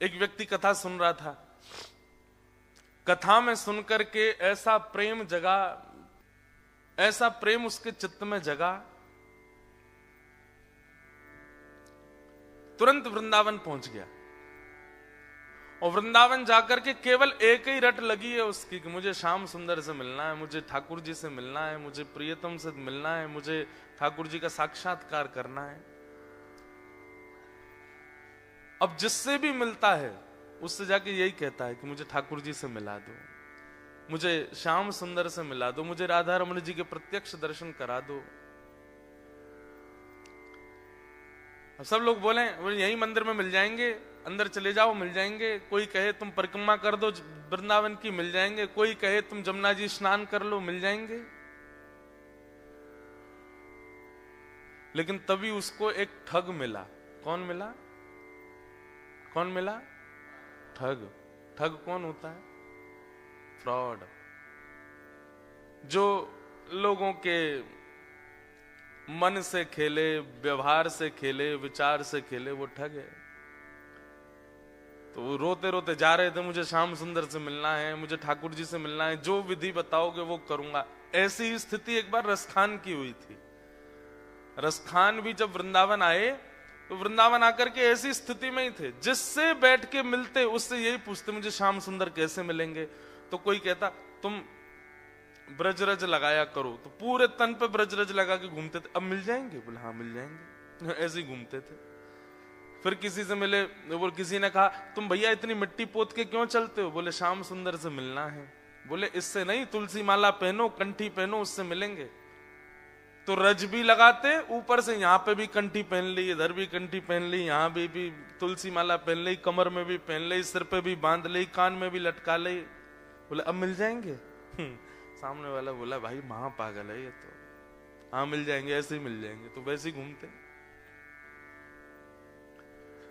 एक व्यक्ति कथा सुन रहा था, कथा में सुनकर के ऐसा प्रेम जगा, ऐसा प्रेम उसके चित्त में जगा, तुरंत वृंदावन पहुंच गया। और वृंदावन जाकर के केवल एक ही रट लगी है उसकी कि मुझे श्याम सुंदर से मिलना है, मुझे ठाकुर जी से मिलना है, मुझे प्रियतम से मिलना है, मुझे ठाकुर जी का साक्षात्कार करना है। अब जिससे भी मिलता है उससे जाके यही कहता है कि मुझे ठाकुर जी से मिला दो, मुझे श्याम सुंदर से मिला दो, मुझे राधा रमण जी के प्रत्यक्ष दर्शन करा दो। अब सब लोग बोले यही मंदिर में मिल जाएंगे, अंदर चले जाओ मिल जाएंगे। कोई कहे तुम परिक्रमा कर दो वृंदावन की, मिल जाएंगे। कोई कहे तुम जमुना जी स्नान कर लो, मिल जाएंगे। लेकिन तभी उसको एक ठग मिला। कौन मिला? कौन मिला? ठग। ठग कौन होता है? फ्रॉड। जो लोगों के मन से खेले, व्यवहार से खेले, विचार से खेले, वो ठग है। तो वो रोते रोते जा रहे थे, मुझे श्याम सुंदर से मिलना है, मुझे ठाकुर जी से मिलना है, जो विधि बताओगे वो करूंगा। ऐसी स्थिति एक बार रसखान की हुई थी। रसखान भी जब वृंदावन आए तो वृंदावन आकर के ऐसी स्थिति में ही थे, जिससे बैठ के मिलते उससे यही पूछते मुझे श्याम सुंदर कैसे मिलेंगे। तो कोई कहता तुम ब्रजरज लगाया करो, तो पूरे तन पे ब्रजरज लगा के घूमते थे। अब मिल जाएंगे? बोले हाँ मिल जाएंगे। ऐसे ही घूमते थे। फिर किसी से मिले, वो किसी ने कहा तुम भैया इतनी मिट्टी पोत के क्यों चलते हो? बोले श्याम सुंदर से मिलना है। बोले इससे नहीं, तुलसी माला पहनो, कंठी पहनो, उससे मिलेंगे। तो रज भी लगाते, ऊपर से यहाँ पे भी कंठी पहन ली, इधर भी कंठी पहन ली, यहाँ भी तुलसी माला पहन ली, कमर में भी पहन ली, सिर पे भी बांध ली, कान में भी लटका ली। बोले अब मिल जाएंगे? सामने वाला बोला भाई महा पागल है ये तो। हाँ मिल जाएंगे, ऐसे ही मिल जाएंगे। तो वैसे ही घूमते।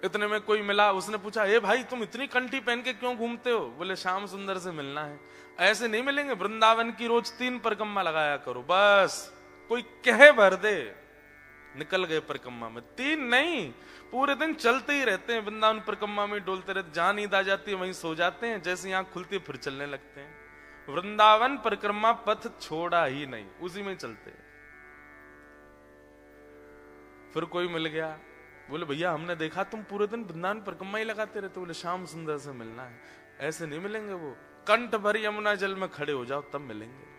इतने में कोई मिला, उसने पूछा ए भाई तुम इतनी कंठी पहन के क्यों घूमते हो? बोले श्याम सुंदर से मिलना है। ऐसे नहीं मिलेंगे, वृंदावन की रोज 3 परिक्रमा लगाया करो बस। कोई कहे भर दे, निकल गए परिक्रमा में। 3 नहीं, पूरे दिन चलते ही रहते हैं, वृंदावन परिक्रमा में डोलते रहते। जहां नींद आ जाती है वहीं सो जाते हैं, जैसे आंख खुलती है फिर चलने लगते हैं। वृंदावन परिक्रमा पथ छोड़ा ही नहीं, उसी में चलते। फिर कोई मिल गया, बोले भैया हमने देखा तुम पूरे दिन वृंदावन परिक्रमा ही लगाते रहते। बोले श्याम सुंदर से मिलना है। ऐसे नहीं मिलेंगे, वो कंठ भर यमुना जल में खड़े हो जाओ तब मिलेंगे।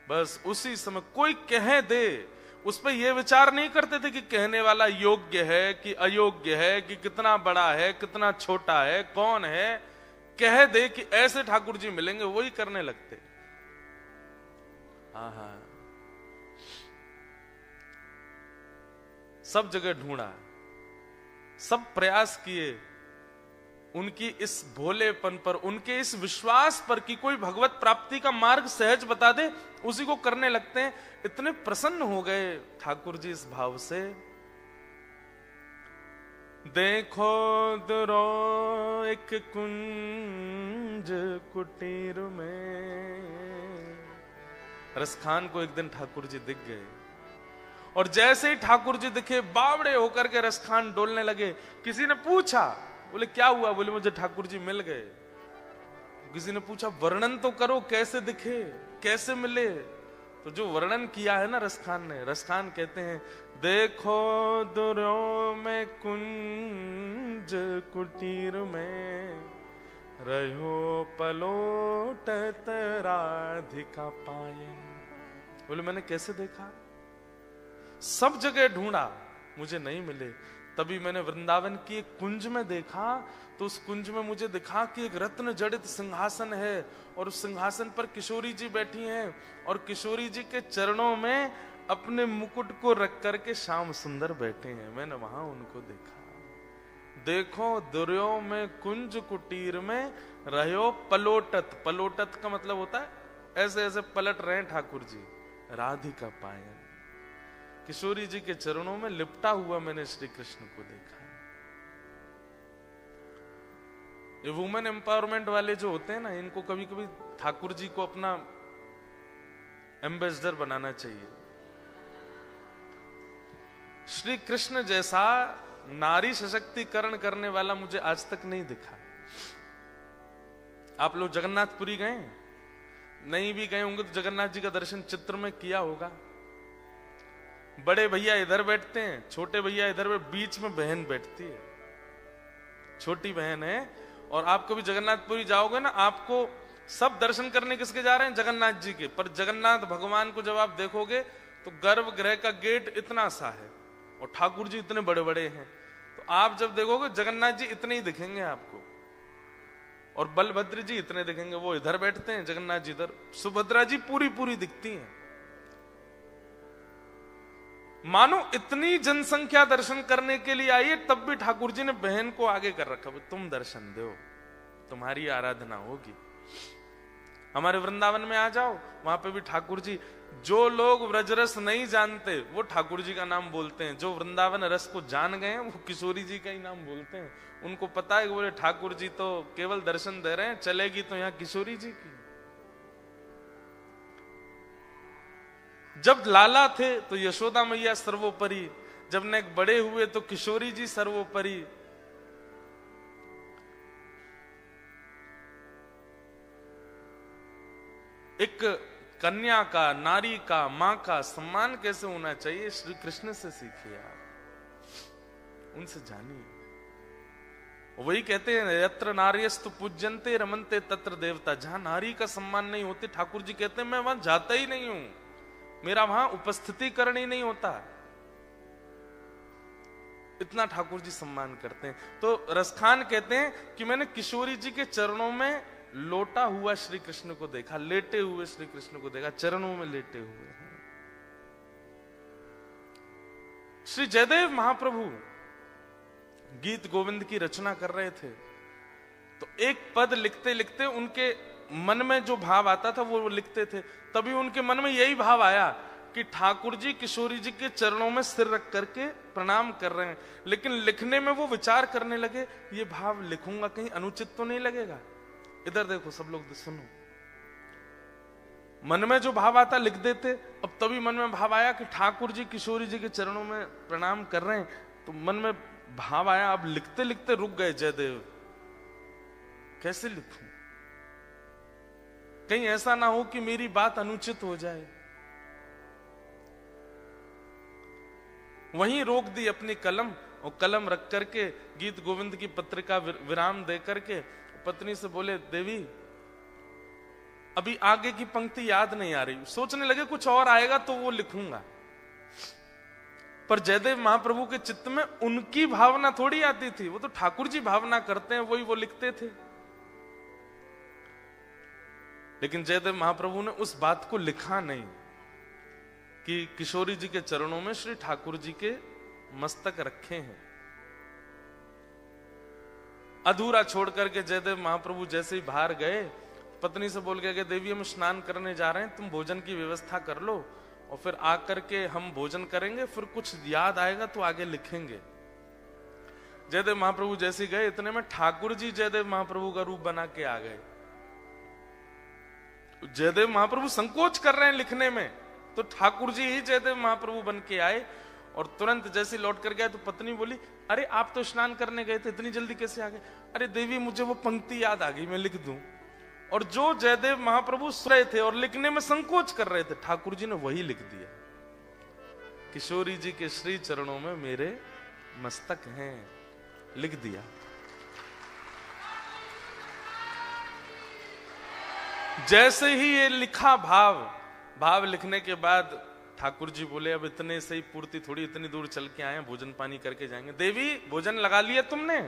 बस उसी समय कोई कह दे, उस पर यह विचार नहीं करते थे कि कहने वाला योग्य है कि अयोग्य है, कि कितना बड़ा है कितना छोटा है, कौन है। कह दे कि ऐसे ठाकुर जी मिलेंगे, वही करने लगते। हाँ, सब जगह ढूंढा, सब प्रयास किए, उनकी इस भोलेपन पर, उनके इस विश्वास पर कि कोई भगवत प्राप्ति का मार्ग सहज बता दे, उसी को करने लगते हैं। इतने प्रसन्न हो गए ठाकुर जी इस भाव से। देखो दुरो एक कुंज कुटीर में। रसखान को एक दिन ठाकुर जी दिख गए, और जैसे ही ठाकुर जी दिखे बावड़े होकर के रसखान डोलने लगे। किसी ने पूछा, बोले क्या हुआ? बोले मुझे ठाकुर जी मिल गए। किसी ने पूछा वर्णन तो करो, कैसे दिखे, कैसे मिले? तो जो वर्णन किया है ना रसखान ने, रसखान कहते हैं देखो दुर्यो में कुंज कुटीर में, रहो पलोटत राधिका पायन। बोले मैंने कैसे देखा? सब जगह ढूंढा, मुझे नहीं मिले। तभी मैंने वृंदावन की एक कुंज में देखा, तो उस कुंज में मुझे दिखा कि एक रत्न जड़ित सिंहासन है, और उस सिंहासन पर किशोरी जी बैठी हैं, और किशोरी जी के चरणों में अपने मुकुट को रख करके श्याम सुंदर बैठे हैं। मैंने वहां उनको देखा। देखो दुर्यो में कुंज कुटीर में, रहो पलोटत। पलोटत का मतलब होता है ऐसे ऐसे पलट रहे हैं ठाकुर जी, राधिका पायन। किशोरी जी के चरणों में लिपटा हुआ मैंने श्री कृष्ण को देखा। ये वुमेन एम्पावरमेंट वाले जो होते हैं ना, इनको कभी कभी ठाकुर जी को अपना एम्बेसडर बनाना चाहिए। श्री कृष्ण जैसा नारी सशक्तिकरण करने वाला मुझे आज तक नहीं दिखा। आप लोग जगन्नाथपुरी गए? नहीं भी गए होंगे तो जगन्नाथ जी का दर्शन चित्र में किया होगा। बड़े भैया इधर बैठते हैं, छोटे भैया इधर, बीच में बहन बैठती है, छोटी बहन है। और आप कभी जगन्नाथपुरी जाओगे ना, आपको सब दर्शन करने किसके जा रहे हैं? जगन्नाथ जी के। पर जगन्नाथ भगवान को जब आप देखोगे तो गर्भगृह का गेट इतना सा है और ठाकुर जी इतने बड़े बड़े हैं। तो आप जब देखोगे जगन्नाथ जी इतने ही दिखेंगे आपको, और बलभद्र जी इतने दिखेंगे, वो इधर बैठते हैं, जगन्नाथ जी इधर, सुभद्रा जी पूरी पूरी दिखती हैं। मानो इतनी जनसंख्या दर्शन करने के लिए आई है, तब भी ठाकुर जी ने बहन को आगे कर रखा, तुम दर्शन दो, तुम्हारी आराधना होगी। हमारे वृंदावन में आ जाओ, वहां पे भी ठाकुर जी, जो लोग व्रजरस नहीं जानते वो ठाकुर जी का नाम बोलते हैं, जो वृंदावन रस को जान गए हैं वो किशोरी जी का ही नाम बोलते हैं। उनको पता है कि बोले ठाकुर जी तो केवल दर्शन दे रहे हैं, चलेगी तो यहाँ किशोरी जी की। जब लाला थे तो यशोदा मैया सर्वोपरि, जब नेक बड़े हुए तो किशोरी जी सर्वोपरि। एक कन्या का, नारी का, मां का सम्मान कैसे होना चाहिए, श्री कृष्ण से सीखिए आप, उनसे जानिए। वही कहते हैं यत्र नार्यस्तु पूज्यन्ते रमन्ते तत्र देवता। जहां नारी का सम्मान नहीं होती, ठाकुर जी कहते हैं मैं वहां जाता ही नहीं हूं, मेरा वहां उपस्थितिकरण ही नहीं होता। इतना ठाकुर जी सम्मान करते हैं। तो रसखान कहते हैं कि मैंने किशोरी जी के चरणों में लोटा हुआ श्री कृष्ण को देखा, लेटे हुए श्री कृष्ण को देखा, चरणों में लेटे हुए हैं। श्री जयदेव महाप्रभु गीत गोविंद की रचना कर रहे थे, तो एक पद लिखते लिखते उनके मन में जो भाव आता था वो लिखते थे। तभी उनके मन में यही भाव आया कि ठाकुर जी किशोरी जी के चरणों में सिर रख करके प्रणाम कर रहे हैं। लेकिन लिखने में वो विचार करने लगे, ये भाव लिखूंगा कहीं अनुचित तो नहीं लगेगा। इधर देखो सब लोग सुनो, मन में जो भाव आता लिख देते। अब तभी मन में भाव आया कि ठाकुर जी किशोरी जी के चरणों में प्रणाम कर रहे हैं, तो मन में भाव आया, अब लिखते लिखते रुक गए जयदेव, कैसे लिखूं, कहीं ऐसा ना हो कि मेरी बात अनुचित हो जाए। वहीं रोक दी अपनी कलम, और कलम रख करके गीत गोविंद की पत्रिका विराम दे करके पत्नी से बोले, देवी अभी आगे की पंक्ति याद नहीं आ रही, सोचने लगे कुछ और आएगा तो वो लिखूंगा। पर जयदेव महाप्रभु के चित्त में उनकी भावना थोड़ी आती थी, वो तो ठाकुर जी भावना करते हैं, वही वो लिखते थे। लेकिन जयदेव महाप्रभु ने उस बात को लिखा नहीं कि किशोरी जी के चरणों में श्री ठाकुर जी के मस्तक रखे हैं। अधूरा छोड़ करके जयदेव महाप्रभु जैसे ही बाहर गए, पत्नी से बोल गए, देवी हम स्नान करने जा रहे हैं, तुम भोजन की व्यवस्था कर लो और फिर आकर के हम भोजन करेंगे, फिर कुछ याद आएगा तो आगे लिखेंगे। जयदेव महाप्रभु जैसे ही गए, इतने में ठाकुर जी जयदेव महाप्रभु का रूप बना के आ गए। जयदेव महाप्रभु संकोच कर रहे हैं लिखने में, तो ठाकुर जी ही जयदेव महाप्रभु बन के आए। और तुरंत जैसे लौट कर गया तो पत्नी बोली, अरे आप तो स्नान करने गए थे, इतनी जल्दी कैसे आ गए? अरे देवी मुझे वो पंक्ति याद आ गई, मैं लिख दूं। और जो जयदेव महाप्रभु सुन रहे थे और लिखने में संकोच कर रहे थे, ठाकुर जी ने वही लिख दिया, किशोरी जी के श्री चरणों में मेरे मस्तक हैं, लिख दिया। जैसे ही ये लिखा भाव लिखने के बाद ठाकुर जी बोले, अब इतने से ही पूर्ति थोड़ी, इतनी दूर चल के आए, भोजन पानी करके जाएंगे। देवी भोजन लगा लिया तुमने?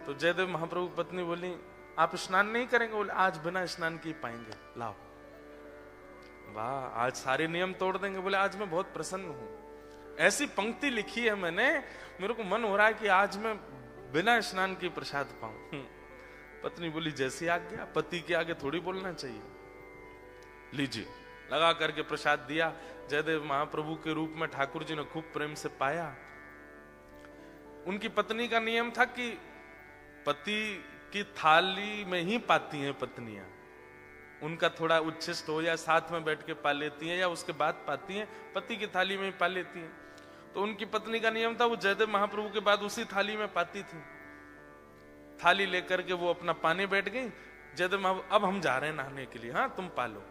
तो जयदेव महाप्रभु पत्नी बोली, आप स्नान नहीं करेंगे? बोले आज बिना स्नान किए पाएंगे, लाओ। वाह, आज सारे नियम तोड़ देंगे। बोले आज मैं बहुत प्रसन्न हूं, ऐसी पंक्ति लिखी है मैंने, मेरे को मन हो रहा है कि आज मैं बिना स्नान के प्रसाद पाऊं। पत्नी बोली जैसी आज्ञा, पति के आगे थोड़ी बोलना चाहिए। लीजिए, लगा करके प्रसाद दिया। जयदेव महाप्रभु के रूप में ठाकुर जी ने खूब प्रेम से पाया। उनकी पत्नी का नियम था कि पति की थाली में ही पाती हैं पत्नियां, उनका थोड़ा उच्छिष्ट हो या साथ में बैठ के पा लेती हैं या उसके बाद पाती हैं, पति की थाली में ही पा लेती हैं। तो उनकी पत्नी का नियम था, वो जयदेव महाप्रभु के बाद उसी थाली में पाती थी। थाली लेकर के वो अपना पाने बैठ गई। जयदेव महाप्रभु, अब हम जा रहे हैं नहाने के लिए, हाँ तुम पालो।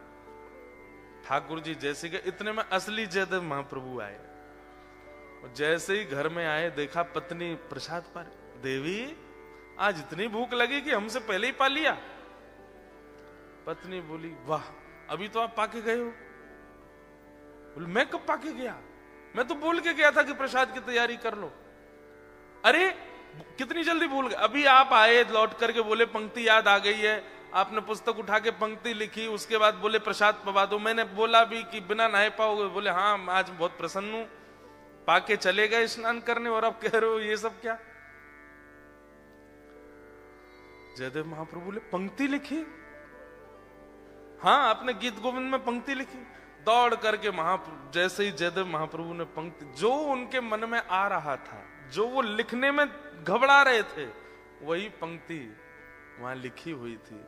ठाकुर जी जैसे कि इतने में असली जयदेव महाप्रभु आए। जैसे ही घर में आए, देखा पत्नी प्रसाद पा रही। देवी आज इतनी भूख लगी कि हमसे पहले ही पा लिया। पत्नी बोली, वाह अभी तो आप पाके गए हो। बोले, मैं कब पाके गया, मैं तो बोल के गया था कि प्रसाद की तैयारी कर लो। अरे कितनी जल्दी भूल गए, अभी आप आए लौट करके बोले पंक्ति याद आ गई है, आपने पुस्तक उठा के पंक्ति लिखी, उसके बाद बोले प्रसाद पवा दो। मैंने बोला भी कि बिना नहाए पाओगे, बोले हाँ आज बहुत प्रसन्न हूं। पाके चले गए स्नान करने, और आप कह रहे हो ये सब क्या। जयदेव महाप्रभु बोले, पंक्ति लिखी, हाँ आपने गीत गोविंद में पंक्ति लिखी। दौड़ करके जैसे ही जयदेव महाप्रभु ने पंक्ति, जो उनके मन में आ रहा था, जो वो लिखने में घबरा रहे थे, वही पंक्ति वहां लिखी हुई थी,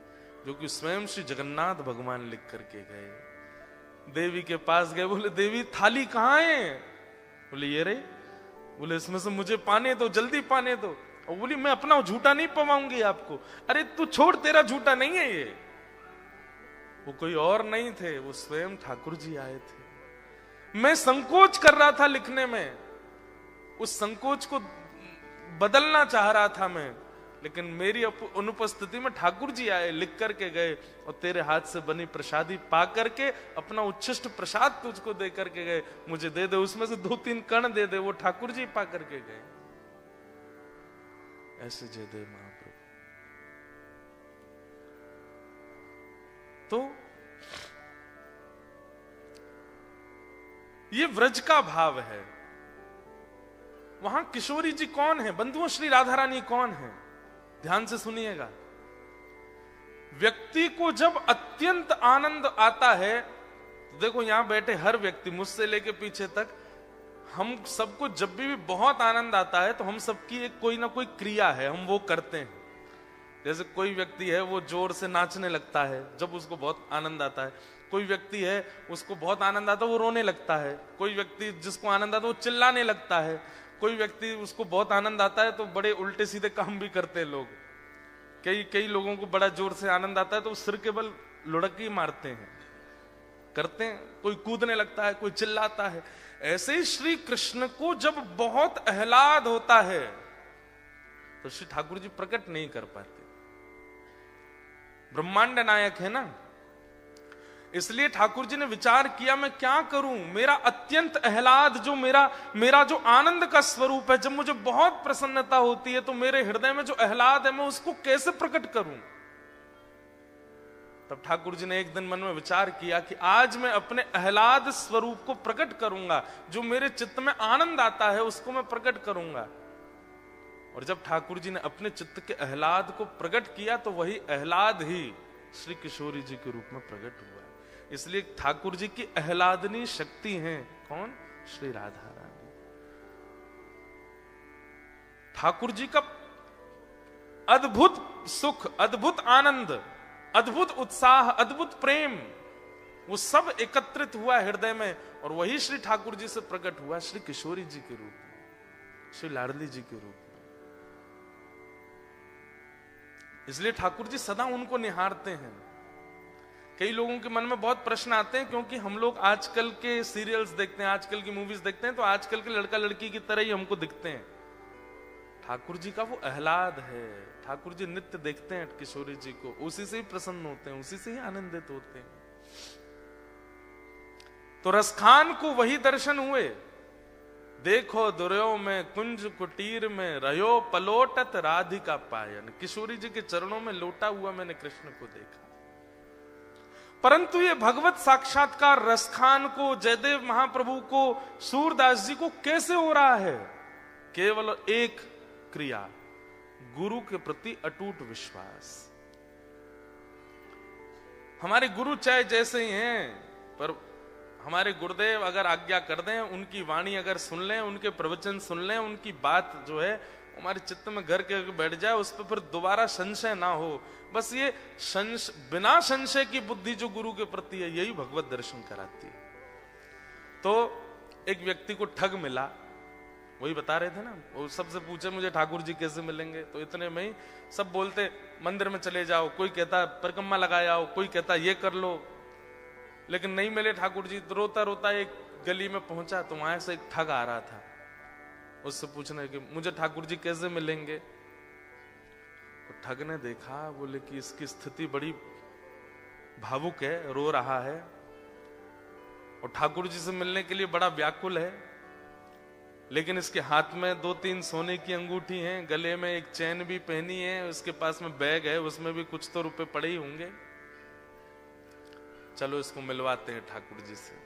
जो कि स्वयं श्री जगन्नाथ भगवान लिख करके गए। देवी के पास गए, बोले देवी थाली कहाँ है। बोले ये रही। बोले इसमें से मुझे पाने दो, जल्दी पाने दो। और बोली मैं अपना झूठा नहीं पवाऊंगी आपको। अरे तू छोड़, तेरा झूठा नहीं है ये। वो कोई और नहीं थे, वो स्वयं ठाकुर जी आए थे। मैं संकोच कर रहा था लिखने में, उस संकोच को बदलना चाह रहा था मैं, लेकिन मेरी अनुपस्थिति में ठाकुर जी आए, लिख करके गए, और तेरे हाथ से बनी प्रसादी पा करके अपना उच्छिष्ट प्रसाद तुझको दे करके गए। मुझे दे दे, उसमें से 2-3 कण दे दे। वो ठाकुर जी पा करके गए। ऐसे जयदेव महाप्रभु। तो ये व्रज का भाव है। वहां किशोरी जी कौन है, बंधुओं श्री राधा रानी कौन है, ध्यान से सुनिएगा। व्यक्ति को जब अत्यंत आनंद आता है, तो देखो यहां बैठे हर व्यक्ति, मुझसे लेके पीछे तक, हम सबको जब भी बहुत आनंद आता है तो हम सबकी एक कोई ना कोई क्रिया है, हम वो करते हैं। जैसे कोई व्यक्ति है वो जोर से नाचने लगता है जब उसको बहुत आनंद आता है। कोई व्यक्ति है उसको बहुत आनंद आता है वो रोने लगता है। कोई व्यक्ति जिसको आनंद आता है वो चिल्लाने लगता है। कोई व्यक्ति उसको बहुत आनंद आता है तो बड़े उल्टे सीधे काम भी करते हैं लोग। कई लोगों को बड़ा जोर से आनंद आता है तो सिर के बल लुढ़क ही मारते हैं, करते हैं। कोई कूदने लगता है, कोई चिल्लाता है। ऐसे ही श्री कृष्ण को जब बहुत आह्लाद होता है तो श्री ठाकुर जी प्रकट नहीं कर पाते। ब्रह्मांड नायक है ना, इसलिए ठाकुर जी ने विचार किया मैं क्या करूं, मेरा अत्यंत आह्लाद, जो मेरा जो आनंद का स्वरूप है, जब मुझे बहुत प्रसन्नता होती है तो मेरे हृदय में जो आह्लाद है मैं उसको कैसे प्रकट करूं। तब ठाकुर जी ने एक दिन मन में विचार किया कि आज मैं अपने आह्लाद स्वरूप को प्रकट करूंगा, जो मेरे चित्त में आनंद आता है उसको मैं प्रकट करूंगा। और जब ठाकुर जी ने अपने चित्त के आह्लाद को प्रकट किया तो वही आह्लाद ही श्री किशोरी जी के रूप में प्रकट हुआ। इसलिए ठाकुर जी की आह्लादनी शक्ति है कौन, श्री राधा रानी। ठाकुर जी का अद्भुत सुख, अद्भुत आनंद, अद्भुत उत्साह, अद्भुत प्रेम, वो सब एकत्रित हुआ हृदय में, और वही श्री ठाकुर जी से प्रकट हुआ श्री किशोरी जी के रूप में, श्री लाडली जी के रूप में। इसलिए ठाकुर जी सदा उनको निहारते हैं। कई लोगों के मन में बहुत प्रश्न आते हैं, क्योंकि हम लोग आजकल के सीरियल्स देखते हैं, आजकल की मूवीज देखते हैं, तो आजकल के लड़का लड़की की तरह ही हमको दिखते हैं। ठाकुर जी का वो आह्लाद है, ठाकुर जी नित्य देखते हैं किशोरी जी को, उसी से ही प्रसन्न होते हैं, उसी से ही आनंदित होते हैं। तो रसखान को वही दर्शन हुए। देखो दुर्यो में कुंज कुटीर में रहो पलोटत राधिका पायन। किशोरी जी के चरणों में लोटा हुआ मैंने कृष्ण को देखा। परंतु ये भगवत साक्षात्कार रसखान को, जयदेव महाप्रभु को, सूरदास जी को कैसे हो रहा है? केवल एक क्रिया, गुरु के प्रति अटूट विश्वास। हमारे गुरु चाहे जैसे ही हैं, पर हमारे गुरुदेव अगर आज्ञा कर दें, उनकी वाणी अगर सुन लें, उनके प्रवचन सुन लें, उनकी बात जो है हमारे चित्त में घर के बैठ जाए, उस पर फिर दोबारा संशय ना हो। बस ये बिना संशय की बुद्धि जो गुरु के प्रति है, यही भगवत दर्शन कराती है। तो एक व्यक्ति को ठग मिला, वही बता रहे थे ना, वो सबसे पूछे मुझे ठाकुर जी कैसे मिलेंगे, तो इतने में ही सब बोलते मंदिर में चले जाओ, कोई कहता परिक्रमा लगाए आओ, कोई कहता ये कर लो, लेकिन नहीं मिले ठाकुर जी। तो रोता रोता एक गली में पहुंचा, तो वहां से एक ठग आ रहा था, उससे पूछने कि मुझे ठाकुर जी कैसे मिलेंगे। तो ठग ने देखा, बोले कि इसकी स्थिति बड़ी भावुक है, रो रहा है और ठाकुर जी से मिलने के लिए बड़ा व्याकुल है, लेकिन इसके हाथ में 2-3 सोने की अंगूठी हैं, गले में एक चैन भी पहनी है, उसके पास में बैग है, उसमें भी कुछ तो रुपए पड़े ही होंगे, चलो इसको मिलवाते हैं ठाकुर जी से।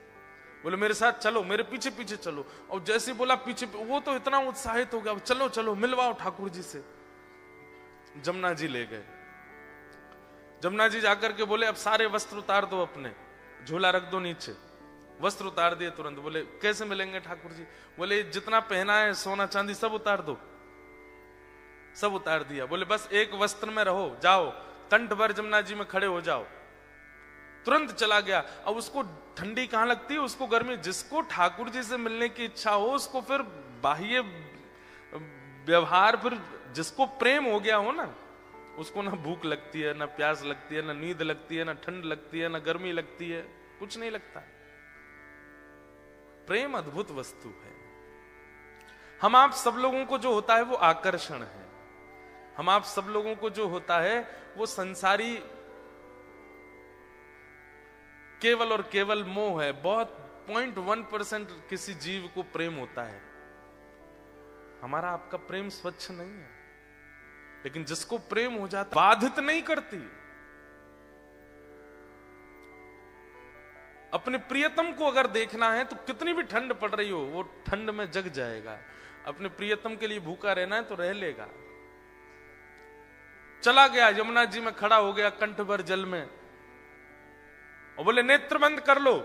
बोले मेरे साथ चलो, मेरे पीछे पीछे चलो। और जैसे बोला पीछे, वो तो इतना उत्साहित हो गया, चलो चलो मिलवाओ ठाकुर जी से। जमुना जी ले गए। जमुना जी जाकर के बोले अब सारे वस्त्र उतार दो, अपने झोला रख दो नीचे। वस्त्र उतार दिए तुरंत। बोले कैसे मिलेंगे ठाकुर जी? बोले जितना पहना है सोना चांदी सब उतार दो। सब उतार दिया। बोले बस एक वस्त्र में रहो, जाओ कंठ भर जमुना जी में खड़े हो जाओ। तुरंत चला गया। अब उसको ठंडी कहां लगती है, उसको गर्मी। जिसको ठाकुर जी से मिलने की इच्छा हो उसको फिर बाह्य व्यवहार, फिर जिसको प्रेम हो गया हो ना, उसको ना भूख लगती है, ना प्यास लगती है, ना नींद लगती है, ना ठंड लगती है, ना गर्मी लगती है, कुछ नहीं लगता। प्रेम अद्भुत वस्तु है। हम आप सब लोगों को जो होता है वो आकर्षण है। हम आप सब लोगों को जो होता है वो संसारी केवल और केवल मोह है। बहुत 0.1% किसी जीव को प्रेम होता है। हमारा आपका प्रेम स्वच्छ नहीं है, लेकिन जिसको प्रेम हो जाता बाधित नहीं करती। अपने प्रियतम को अगर देखना है तो कितनी भी ठंड पड़ रही हो वो ठंड में जग जाएगा। अपने प्रियतम के लिए भूखा रहना है तो रह लेगा। चला गया, यमुना जी में खड़ा हो गया कंठ भर जल में और बोले नेत्र बंद कर लो।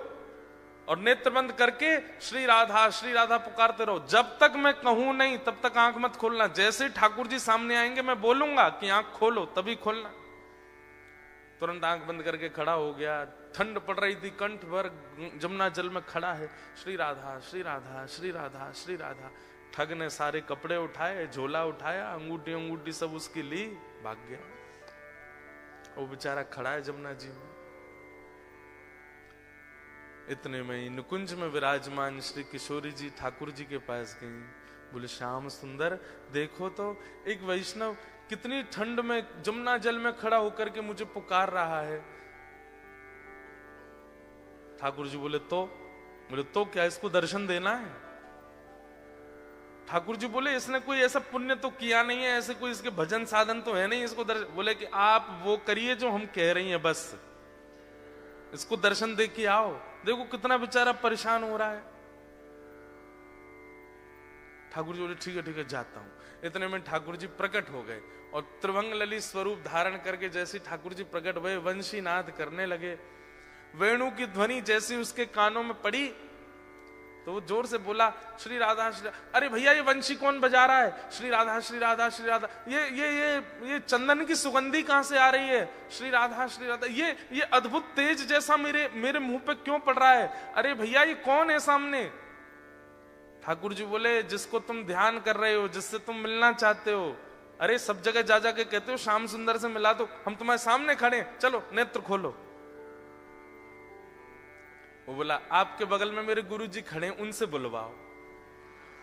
और नेत्र बंद करके श्री राधा पुकारते रहो। जब तक मैं कहूं नहीं तब तक आंख मत खोलना। जैसे ठाकुर जी सामने आएंगे मैं बोलूंगा कि आंख खोलो, तभी खोलना। तुरंत आंख बंद करके खड़ा हो गया। ठंड पड़ रही थी, कंठ भर जमुना जल में खड़ा है। श्री राधा श्री राधा श्री राधा श्री राधा। ठग ने सारे कपड़े उठाए, झोला उठाया, अंगूठी सब उसकी ली, भाग गया। वो बेचारा खड़ा है जमुना जी में। इतने में ही नुकुंज में विराजमान श्री किशोरी जी ठाकुर जी के पास गई। बोले श्याम सुंदर देखो तो एक वैष्णव कितनी ठंड में जमुना जल में खड़ा होकर के मुझे पुकार रहा है। ठाकुर जी बोले तो क्या इसको दर्शन देना है? ठाकुर जी बोले इसने कोई ऐसा पुण्य तो किया नहीं है, ऐसे कोई इसके भजन साधन तो है नहीं इसको दर्शन। बोले कि आप वो करिए जो हम कह रही हैं, बस इसको दर्शन दे के आओ। देखो कितना बेचारा परेशान हो रहा है। ठाकुर जी बोले ठीक है जाता हूं। इतने में ठाकुर जी प्रकट हो गए और त्रिभंग ललित स्वरूप धारण करके जैसे ठाकुर जी प्रकट हुए वंशी नाद करने लगे। वेणु की ध्वनि जैसी उसके कानों में पड़ी तो वो जोर से बोला श्री राधा श्री। अरे भैया ये वंशी कौन बजा रहा है? श्री राधा श्री राधा श्री राधा। ये चंदन की सुगंधी कहां से आ रही है? श्री राधा श्री राधा। ये अद्भुत तेज जैसा मेरे मुंह पे क्यों पड़ रहा है? अरे भैया ये कौन है सामने? ठाकुर जी बोले जिसको तुम ध्यान कर रहे हो, जिससे तुम मिलना चाहते हो। अरे सब जगह जा के कहते हो श्याम सुंदर से मिला दो, हम तुम्हारे सामने खड़े, चलो नेत्र खोलो। वो बोला आपके बगल में मेरे गुरु जी खड़े, उनसे बुलवाओ,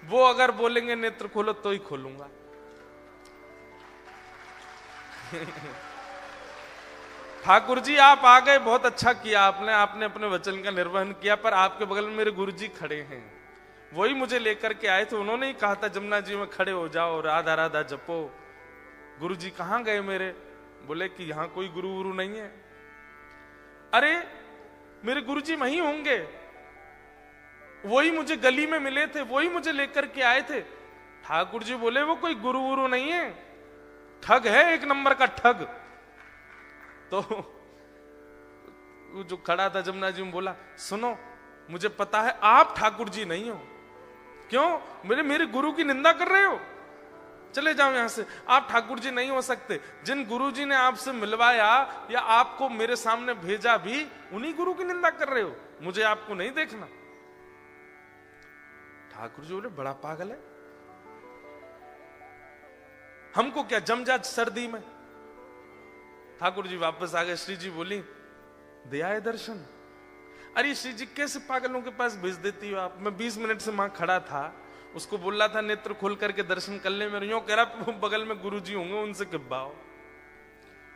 वो अगर बोलेंगे नेत्र खोलो तो ही खोलूंगा। ठाकुर जी आप आ गए, बहुत अच्छा किया आपने अपने वचन का निर्वहन किया, पर आपके बगल में मेरे गुरु जी खड़े हैं, वही मुझे लेकर के आए थे। उन्होंने ही कहा था जमुना जी में खड़े हो जाओ, राधा राधा जपो। गुरु जी कहां गए मेरे? बोले कि यहां कोई गुरु नहीं है। अरे मेरे गुरुजी वहीं होंगे, वही मुझे गली में मिले थे, वही मुझे लेकर के आए थे। ठाकुर जी बोले वो कोई गुरु नहीं है, ठग है, एक नंबर का ठग। तो वो जो खड़ा था जमुना जी में बोला सुनो मुझे पता है आप ठाकुर जी नहीं हो। क्यों? मेरे गुरु की निंदा कर रहे हो? चले जाओ यहां से, आप ठाकुर जी नहीं हो सकते। जिन गुरु जी ने आपसे मिलवाया या आपको मेरे सामने भेजा भी उन्हीं गुरु की निंदा कर रहे हो, मुझे आपको नहीं देखना। ठाकुर जी बोले बड़ा पागल है, हमको क्या जम जा सर्दी में। ठाकुर जी वापस आ गए। श्री जी बोली दे आए दर्शन। अरे श्री जी कैसे पागलों के पास भेज देती हो आप। मैं 20 मिनट से वहां खड़ा था, उसको बोल रहा था नेत्र खोल करके दर्शन कर ले। मेरे यूं कह रहा बगल में गुरु जी होंगे उनसे किब्बाओ।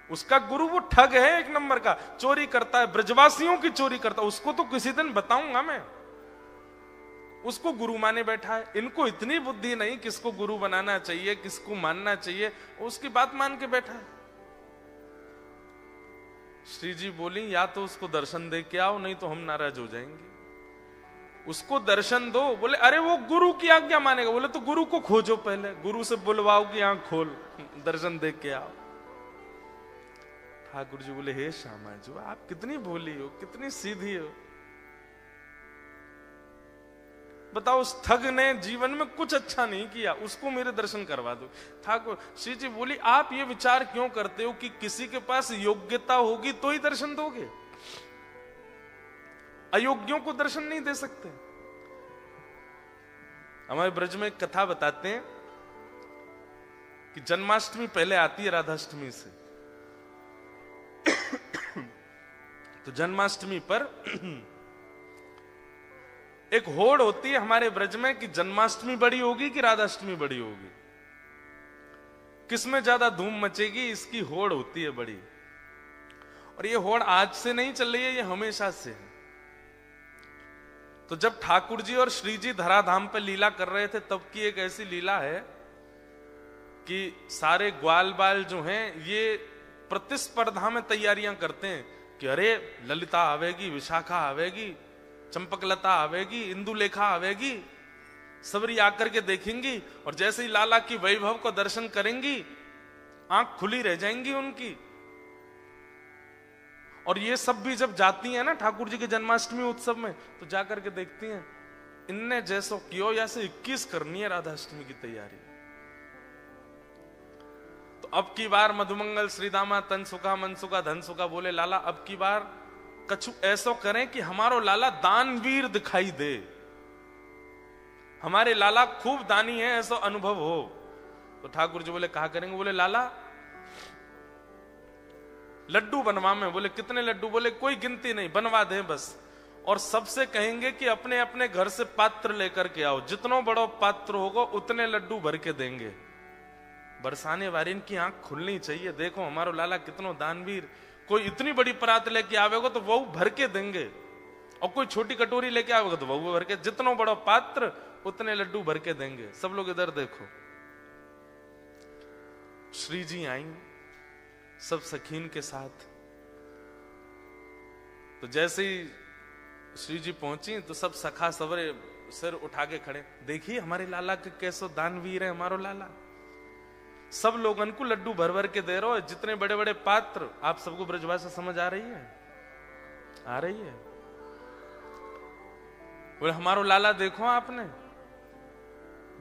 उसका गुरु वो ठग है एक नंबर का, चोरी करता है, ब्रजवासियों की चोरी करता है। उसको तो किसी दिन बताऊंगा मैं। उसको गुरु माने बैठा है। इनको इतनी बुद्धि नहीं किसको गुरु बनाना चाहिए, किसको मानना चाहिए, उसकी बात मान के बैठा है। श्री जी बोली या तो उसको दर्शन दे के आओ, नहीं तो हम नाराज हो जाएंगे। उसको दर्शन दो। बोले अरे वो गुरु की आज्ञा मानेगा। बोले तो गुरु को खोजो, पहले गुरु से बुलवाओ कि आंख खोल, दर्शन दे के आओ। ठाकुर जी बोले हे श्यामा जी आप कितनी भोली हो, कितनी सीधी हो। बताओ उस ठग ने जीवन में कुछ अच्छा नहीं किया, उसको मेरे दर्शन करवा दो। ठाकुर श्री जी बोली आप ये विचार क्यों करते हो कि किसी के पास योग्यता होगी तो ही दर्शन दोगे, अयोग्यों को दर्शन नहीं दे सकते। हमारे ब्रज में एक कथा बताते हैं कि जन्माष्टमी पहले आती है राधाष्टमी से। तो जन्माष्टमी पर एक होड़ होती है हमारे ब्रज में कि जन्माष्टमी बड़ी होगी कि राधाष्टमी बड़ी होगी, किसमें ज्यादा धूम मचेगी, इसकी होड़ होती है बड़ी। और ये होड़ आज से नहीं चल रही है, ये हमेशा से है। तो जब ठाकुर जी और श्री जी धराधाम पे लीला कर रहे थे तब की एक ऐसी लीला है कि सारे ग्वाल बाल जो हैं ये प्रतिस्पर्धा में तैयारियां करते हैं कि अरे ललिता आवेगी, विशाखा आवेगी, चंपकलता आवेगी, इंदुलेखा आवेगी, सबरी आकर के देखेंगी और जैसे ही लाला की वैभव को दर्शन करेंगी आंख खुली रह जाएंगी उनकी। और ये सब भी जब जाती हैं ना ठाकुर जी के जन्माष्टमी उत्सव में तो जाकर के देखती हैं इनने जैसो कियो या से 21 करनी है राधाष्टमी की तैयारी। तो अब की बार मधुमंगल श्रीदामा तन सुखा मन सुखा धन सुखा बोले लाला अब की बार कछु ऐसो करें कि हमारो लाला दानवीर दिखाई दे, हमारे लाला खूब दानी है ऐसा अनुभव हो। तो ठाकुर जी बोले कहा करेंगे। बोले लाला लड्डू बनवा में। बोले कितने लड्डू। बोले कोई गिनती नहीं, बनवा दे बस। और सबसे कहेंगे कि अपने अपने घर से पात्र लेकर के आओ, जितना बड़ा पात्र होगा उतने लड्डू भर के देंगे। बरसाने वारिन की आंख खुलनी चाहिए, देखो हमारो लाला कितनो दानवीर। कोई इतनी बड़ी परात लेके आवेगा तो वो भर के देंगे, और कोई छोटी कटोरी लेके आवेगा तो वो भर के, जितना बड़ा पात्र उतने लड्डू भर के देंगे। सब लोग इधर देखो। श्री जी आई सब सखीन के साथ। तो जैसे ही श्री जी पहुंची तो सब सखा सवरे सिर उठा के खड़े, देखिए हमारे लाला के कैसो दानवीर है हमारो लाला। सब लोगन को लड्डू भर भर के दे रहे हो, जितने बड़े बड़े पात्र। आप सबको ब्रजभाषा समझ आ रही है? आ रही है? बोले हमारो लाला देखो आपने,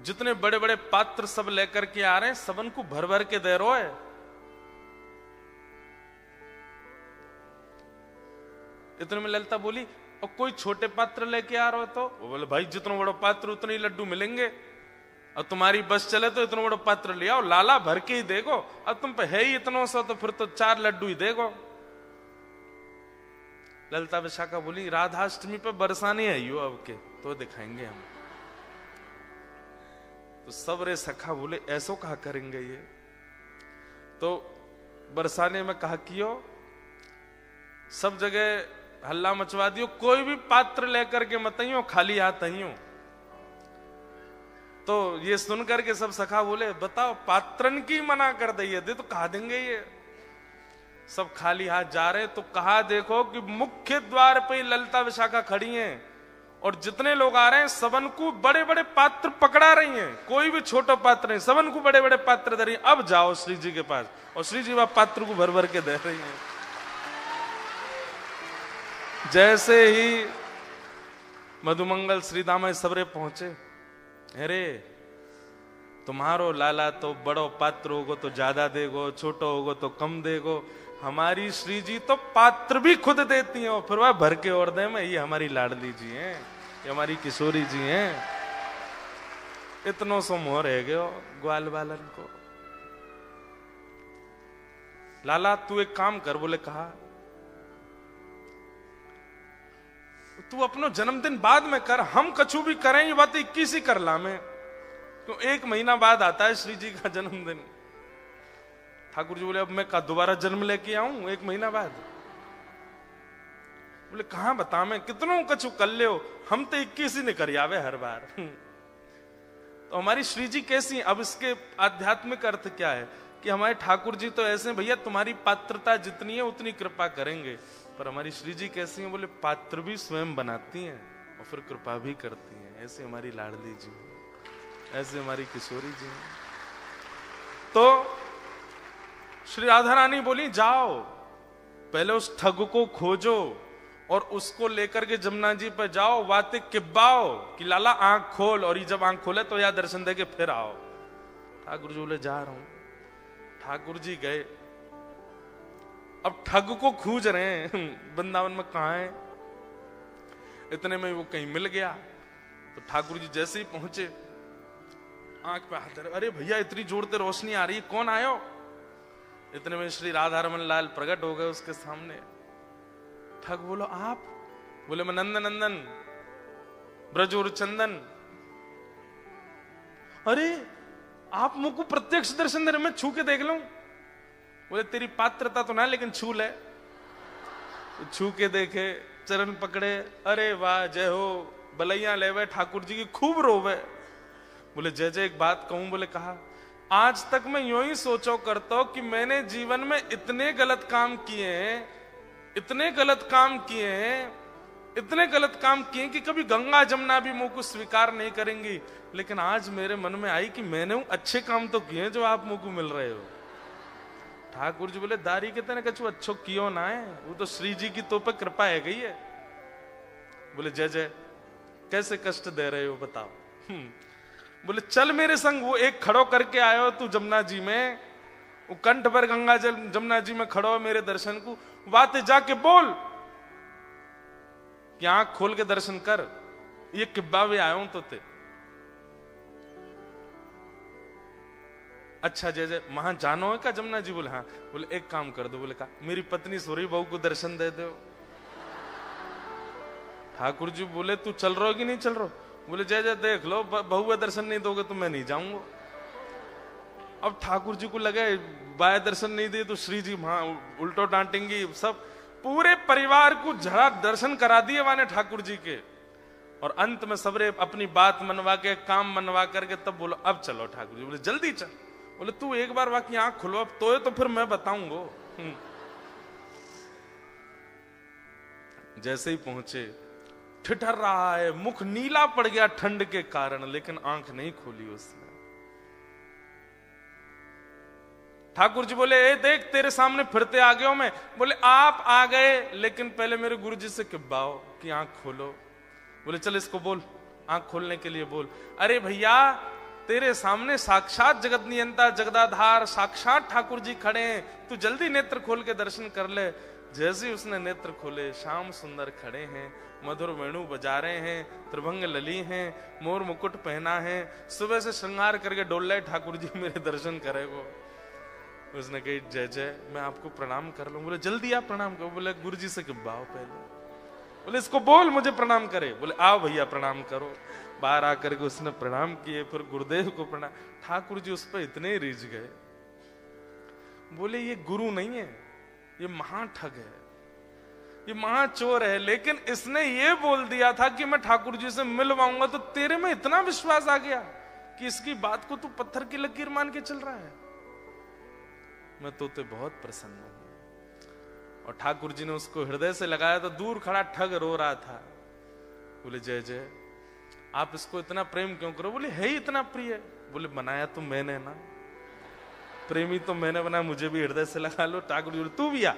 जितने बड़े बड़े पात्र सब लेकर के आ रहे हैं, सबन को भर भर के दे रहे हो। इतने में ललिता बोली और कोई छोटे पात्र लेके आ रहे हो तो? वो बोले भाई जितना बड़ा पात्र उतने ही लड्डू मिलेंगे, और तुम्हारी बस चले तो इतना बड़ा पात्र ले आओ, लाला भर के ही देगो। अब तुम पे है ही इतना सा तो फिर तो 4 लड्डू ही देगो। ललिता विशाखा बोली राधाष्टमी पे बरसाने आई हो अब के तो दिखाएंगे हम। तो सब रे सखा बोले ऐसो कहा करेंगे ये। तो बरसाने में कहा कियो, सब जगह हल्ला मचवा दियो, कोई भी पात्र लेकर के मत आइयो, खाली हाथ आइयो। तो ये सुनकर के सब सखा बोले बताओ पात्रन की मना कर दिए दे तो कहा देंगे ये। सब खाली हाथ जा रहे। तो कहा देखो कि मुख्य द्वार पे ललिता विशाखा खड़ी हैं और जितने लोग आ रहे हैं सबन को बड़े बड़े पात्र पकड़ा रही हैं, कोई भी छोटा पात्र नहीं, सबन को बड़े बड़े पात्र दे रही हैं। अब जाओ श्री जी के पास, और श्री जी वह पात्र को भर भर के दे रही हैं। जैसे ही मधुमंगल श्रीदामा सबरे पहुंचे, अरे तुम्हारो लाला तो बड़ो पात्र होगो तो ज्यादा देगो, छोटो होगो तो कम देगो, हमारी श्री जी तो पात्र भी खुद देती हैं और फिर वह भर के और दे में। ये हमारी लाडली जी हैं, ये हमारी किशोरी जी हैं। इतनो सो मोह रह गयो ग्वाल बालन को। लाला तू एक काम कर। बोले कहा, तू अपनो जन्मदिन बाद में कर, हम कछु भी करें ये बात 21 ही कर ला में, क्यों 1 महीना बाद आता है श्री जी का जन्मदिन। ठाकुर जी बोले अब मैं का दोबारा जन्म लेके आऊं 1 महीना बाद? बोले कहां बता मैं कितनों कछु कर ले हो, हम तो 21 ही नहीं कर आवे हर बार। तो हमारी श्री जी कैसी? अब इसके आध्यात्मिक अर्थ क्या है कि हमारे ठाकुर जी तो ऐसे हैं, भैया तुम्हारी पात्रता जितनी है उतनी कृपा करेंगे, पर हमारी श्री जी कैसी हैं? बोले पात्र भी स्वयं बनाती हैं और फिर कृपा भी करती हैं। ऐसे हमारी लाडली जी, ऐसे हमारी किशोरी जी। तो श्री राधा रानी बोली जाओ पहले उस ठग को खोजो और उसको लेकर के जमुना जी पर जाओ, बातें किब्बाओ कि लाला आंख खोल, और ये जब आंख खोले तो यहां दर्शन दे के फिर आओ। ठाकुर जी बोले जा रहा हूं। ठाकुर जी गए, अब ठग को खोज रहे हैं वृंदावन में कहां है। इतने में वो कहीं मिल गया, तो ठाकुर जी जैसे ही पहुंचे आंख पे हाथ धरे, अरे भैया इतनी जोर से रोशनी आ रही है, कौन आयो? इतने में श्री राधा रमन लाल प्रकट हो गए उसके सामने। ठग बोलो आप? बोले मैं नंदन नंदन ब्रज और चंदन। अरे आप मुझको प्रत्यक्ष दर्शन दे रहे, मैं छू के देख लूं? बोले तेरी पात्रता तो ना, लेकिन छू ले। तो छू के देखे, चरण पकड़े, अरे वाह जय हो, बलैया लेवे ठाकुर जी की खूब रोवे। बोले जय जय एक बात कहूं? बोले कहा, आज तक मैं यूं ही सोचो करता हूं कि मैंने जीवन में इतने गलत काम किए हैं, इतने गलत काम किए हैं, इतने गलत काम किए कि कभी गंगा जमुना भी मुंह को स्वीकार नहीं करेंगी, लेकिन आज मेरे मन में आई कि मैंने अच्छे काम तो किए जो आप मुंह को मिल रहे हो। ठाकुर जी बोले दारी के तेने कछु अच्छो कियो ना है, वो तो श्री जी की तो पे कृपा है गई है। बोले जय जय कैसे कष्ट दे रहे हो बताओ? बोले चल मेरे संग, वो एक खड़ो करके आयो तू जमुना जी में, वो कंठ पर गंगा जल जमुना जी में खड़ो मेरे दर्शन को, बातें जाके बोल कि आंख खोल के दर्शन कर, ये किब्बा भी आयो तो ते। अच्छा जय जय वहां जानो है क्या जमुना जी? बोले हाँ। बोले एक काम कर दो। बोले कहा मेरी पत्नी सोरी बहू को दर्शन दे दो। ठाकुर जी बोले तू चल रहा हो कि नहीं चल रहा? बोले जय जय देख लो, बहू का दर्शन नहीं दोगे तो मैं नहीं जाऊंगा। अब ठाकुर जी को लगे बाय दर्शन नहीं दिए तो श्री जी वहां उल्टो डांटेंगी, सब पूरे परिवार को झड़ा दर्शन करा दिए वाने ठाकुर जी के, और अंत में सबरे अपनी बात मनवा के काम मनवा करके तब बोलो अब चलो। ठाकुर जी बोले जल्दी चल। बोले तू एक बार वाकई आंख खुलो अब तो फिर मैं बताऊंगा। जैसे ही पहुंचे ठिठर रहा है, मुख नीला पड़ गया ठंड के कारण, लेकिन आंख नहीं खोली उसने। ठाकुर जी बोले ए देख तेरे सामने फिरते आ गया हूं मैं। बोले आप आ गए, लेकिन पहले मेरे गुरु जी से किब्बाओ कि आंख खोलो। बोले चल इसको बोल, आंख खोलने के लिए बोल। अरे भैया तेरे सामने साक्षात जगत नियंता जगदाधार साक्षात ठाकुर जी खड़े हैं, तू जल्दी नेत्र खोल के दर्शन कर ले। जैसे ही उसने नेत्र खोले, श्याम सुंदर खड़े हैं, मधुर वेणु बजा रहे हैं, त्रिभंग लली हैं, मोर मुकुट पहना है, सुबह से श्रृंगार करके डोल रहे ठाकुर जी मेरे दर्शन करेगो। उसने कही जय जय मैं आपको प्रणाम कर लूं। बोले जल्दी आप प्रणाम करो। बोले गुरु जी से किब्बाओ पहले। बोले इसको बोल मुझे प्रणाम करे। बोले आओ भैया प्रणाम करो। बाहर आकर के उसने प्रणाम किए, फिर गुरुदेव को प्रणाम। ठाकुर जी उस पर इतने रिझ गए, बोले ये गुरु नहीं है, ये महाठग है, ये महाचोर है, लेकिन इसने ये बोल दिया था कि मैं ठाकुर जी से मिलवाऊंगा, तो तेरे में इतना विश्वास आ गया कि इसकी बात को तू पत्थर की लकीर मान के चल रहा है। मैं तो बहुत प्रसन्न हूं। और ठाकुर जी ने उसको हृदय से लगाया तो दूर खड़ा ठग रो रहा था। बोले जय जय आप इसको इतना प्रेम क्यों करो? बोले है ही इतना प्रिय। बोले बनाया तो मैंने ना, प्रेमी तो मैंने बनाया, मुझे भी हृदय से लगा लो। ठाकुर जी तू भी आ,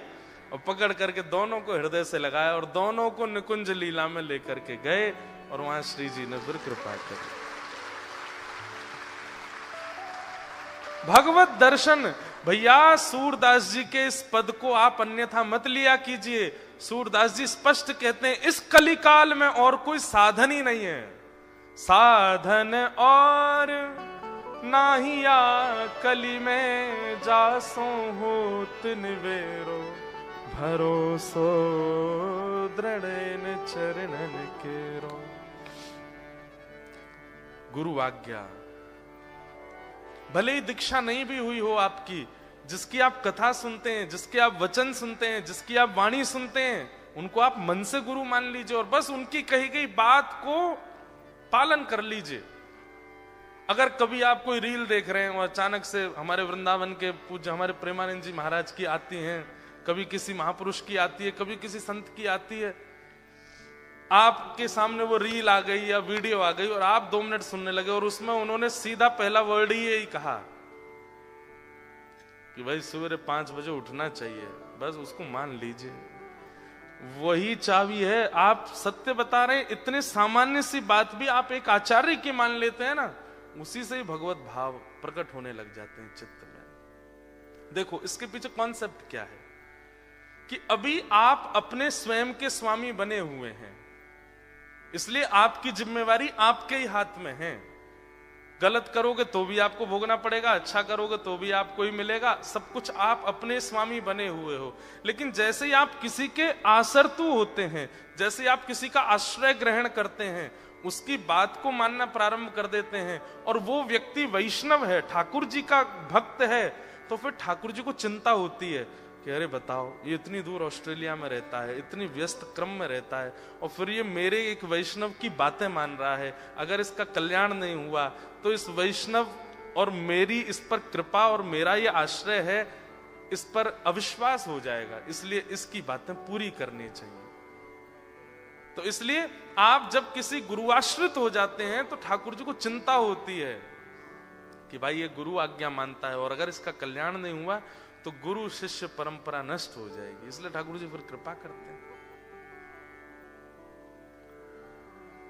और पकड़ करके दोनों को हृदय से लगाया और दोनों को निकुंज लीला में लेकर के गए, और वहां श्री जी ने फिर कृपा करी। भगवत दर्शन भैया सूरदास जी के इस पद को आप अन्यथा मत लिया कीजिए। सूरदास जी स्पष्ट कहते हैं इस कलिकाल में और कोई साधन ही नहीं है, साधन और नाहिया कली में जासो होत निवेरो, भरोसो दृढ़ चरणन केरो। गुरु आज्ञा, भले ही दीक्षा नहीं भी हुई हो आपकी, जिसकी आप कथा सुनते हैं, जिसके आप वचन सुनते हैं, जिसकी आप वाणी सुनते हैं, उनको आप मन से गुरु मान लीजिए और बस उनकी कही गई बात को पालन कर लीजिए। अगर कभी आप कोई रील देख रहे हैं और अचानक से हमारे वृंदावन के पूज्य हमारे प्रेमानंद जी महाराज की आती हैं, कभी किसी महापुरुष की आती है, कभी किसी संत की आती है, आपके सामने वो रील आ गई या वीडियो आ गई और आप 2 मिनट सुनने लगे और उसमें उन्होंने सीधा पहला वर्ड ही यही कहा कि भाई सवेरे 5 बजे उठना चाहिए, बस उसको मान लीजिए, वही चाबी है। आप सत्य बता रहे हैं, इतने सामान्य सी बात भी आप एक आचार्य की मान लेते हैं ना, उसी से ही भगवत भाव प्रकट होने लग जाते हैं चित्त में। देखो इसके पीछे कॉन्सेप्ट क्या है कि अभी आप अपने स्वयं के स्वामी बने हुए हैं, इसलिए आपकी जिम्मेवारी आपके ही हाथ में है। गलत करोगे तो भी आपको भोगना पड़ेगा, अच्छा करोगे तो भी आपको ही मिलेगा, सब कुछ आप अपने स्वामी बने हुए हो। लेकिन जैसे ही आप किसी के आसरतु होते हैं, जैसे ही आप किसी का आश्रय ग्रहण करते हैं, उसकी बात को मानना प्रारंभ कर देते हैं और वो व्यक्ति वैष्णव है, ठाकुर जी का भक्त है, तो फिर ठाकुर जी को चिंता होती है कि अरे बताओ ये इतनी दूर ऑस्ट्रेलिया में रहता है, इतनी व्यस्त क्रम में रहता है और फिर ये मेरे एक वैष्णव की बातें मान रहा है, अगर इसका कल्याण नहीं हुआ तो इस वैष्णव और मेरी इस पर कृपा और मेरा ये आश्रय है, इस पर अविश्वास हो जाएगा, इसलिए इसकी बातें पूरी करनी चाहिए। तो इसलिए आप जब किसी गुरुआश्रित हो जाते हैं तो ठाकुर जी को चिंता होती है कि भाई ये गुरु आज्ञा मानता है और अगर इसका कल्याण नहीं हुआ तो गुरु शिष्य परंपरा नष्ट हो जाएगी, इसलिए ठाकुर जी फिर कृपा करते हैं।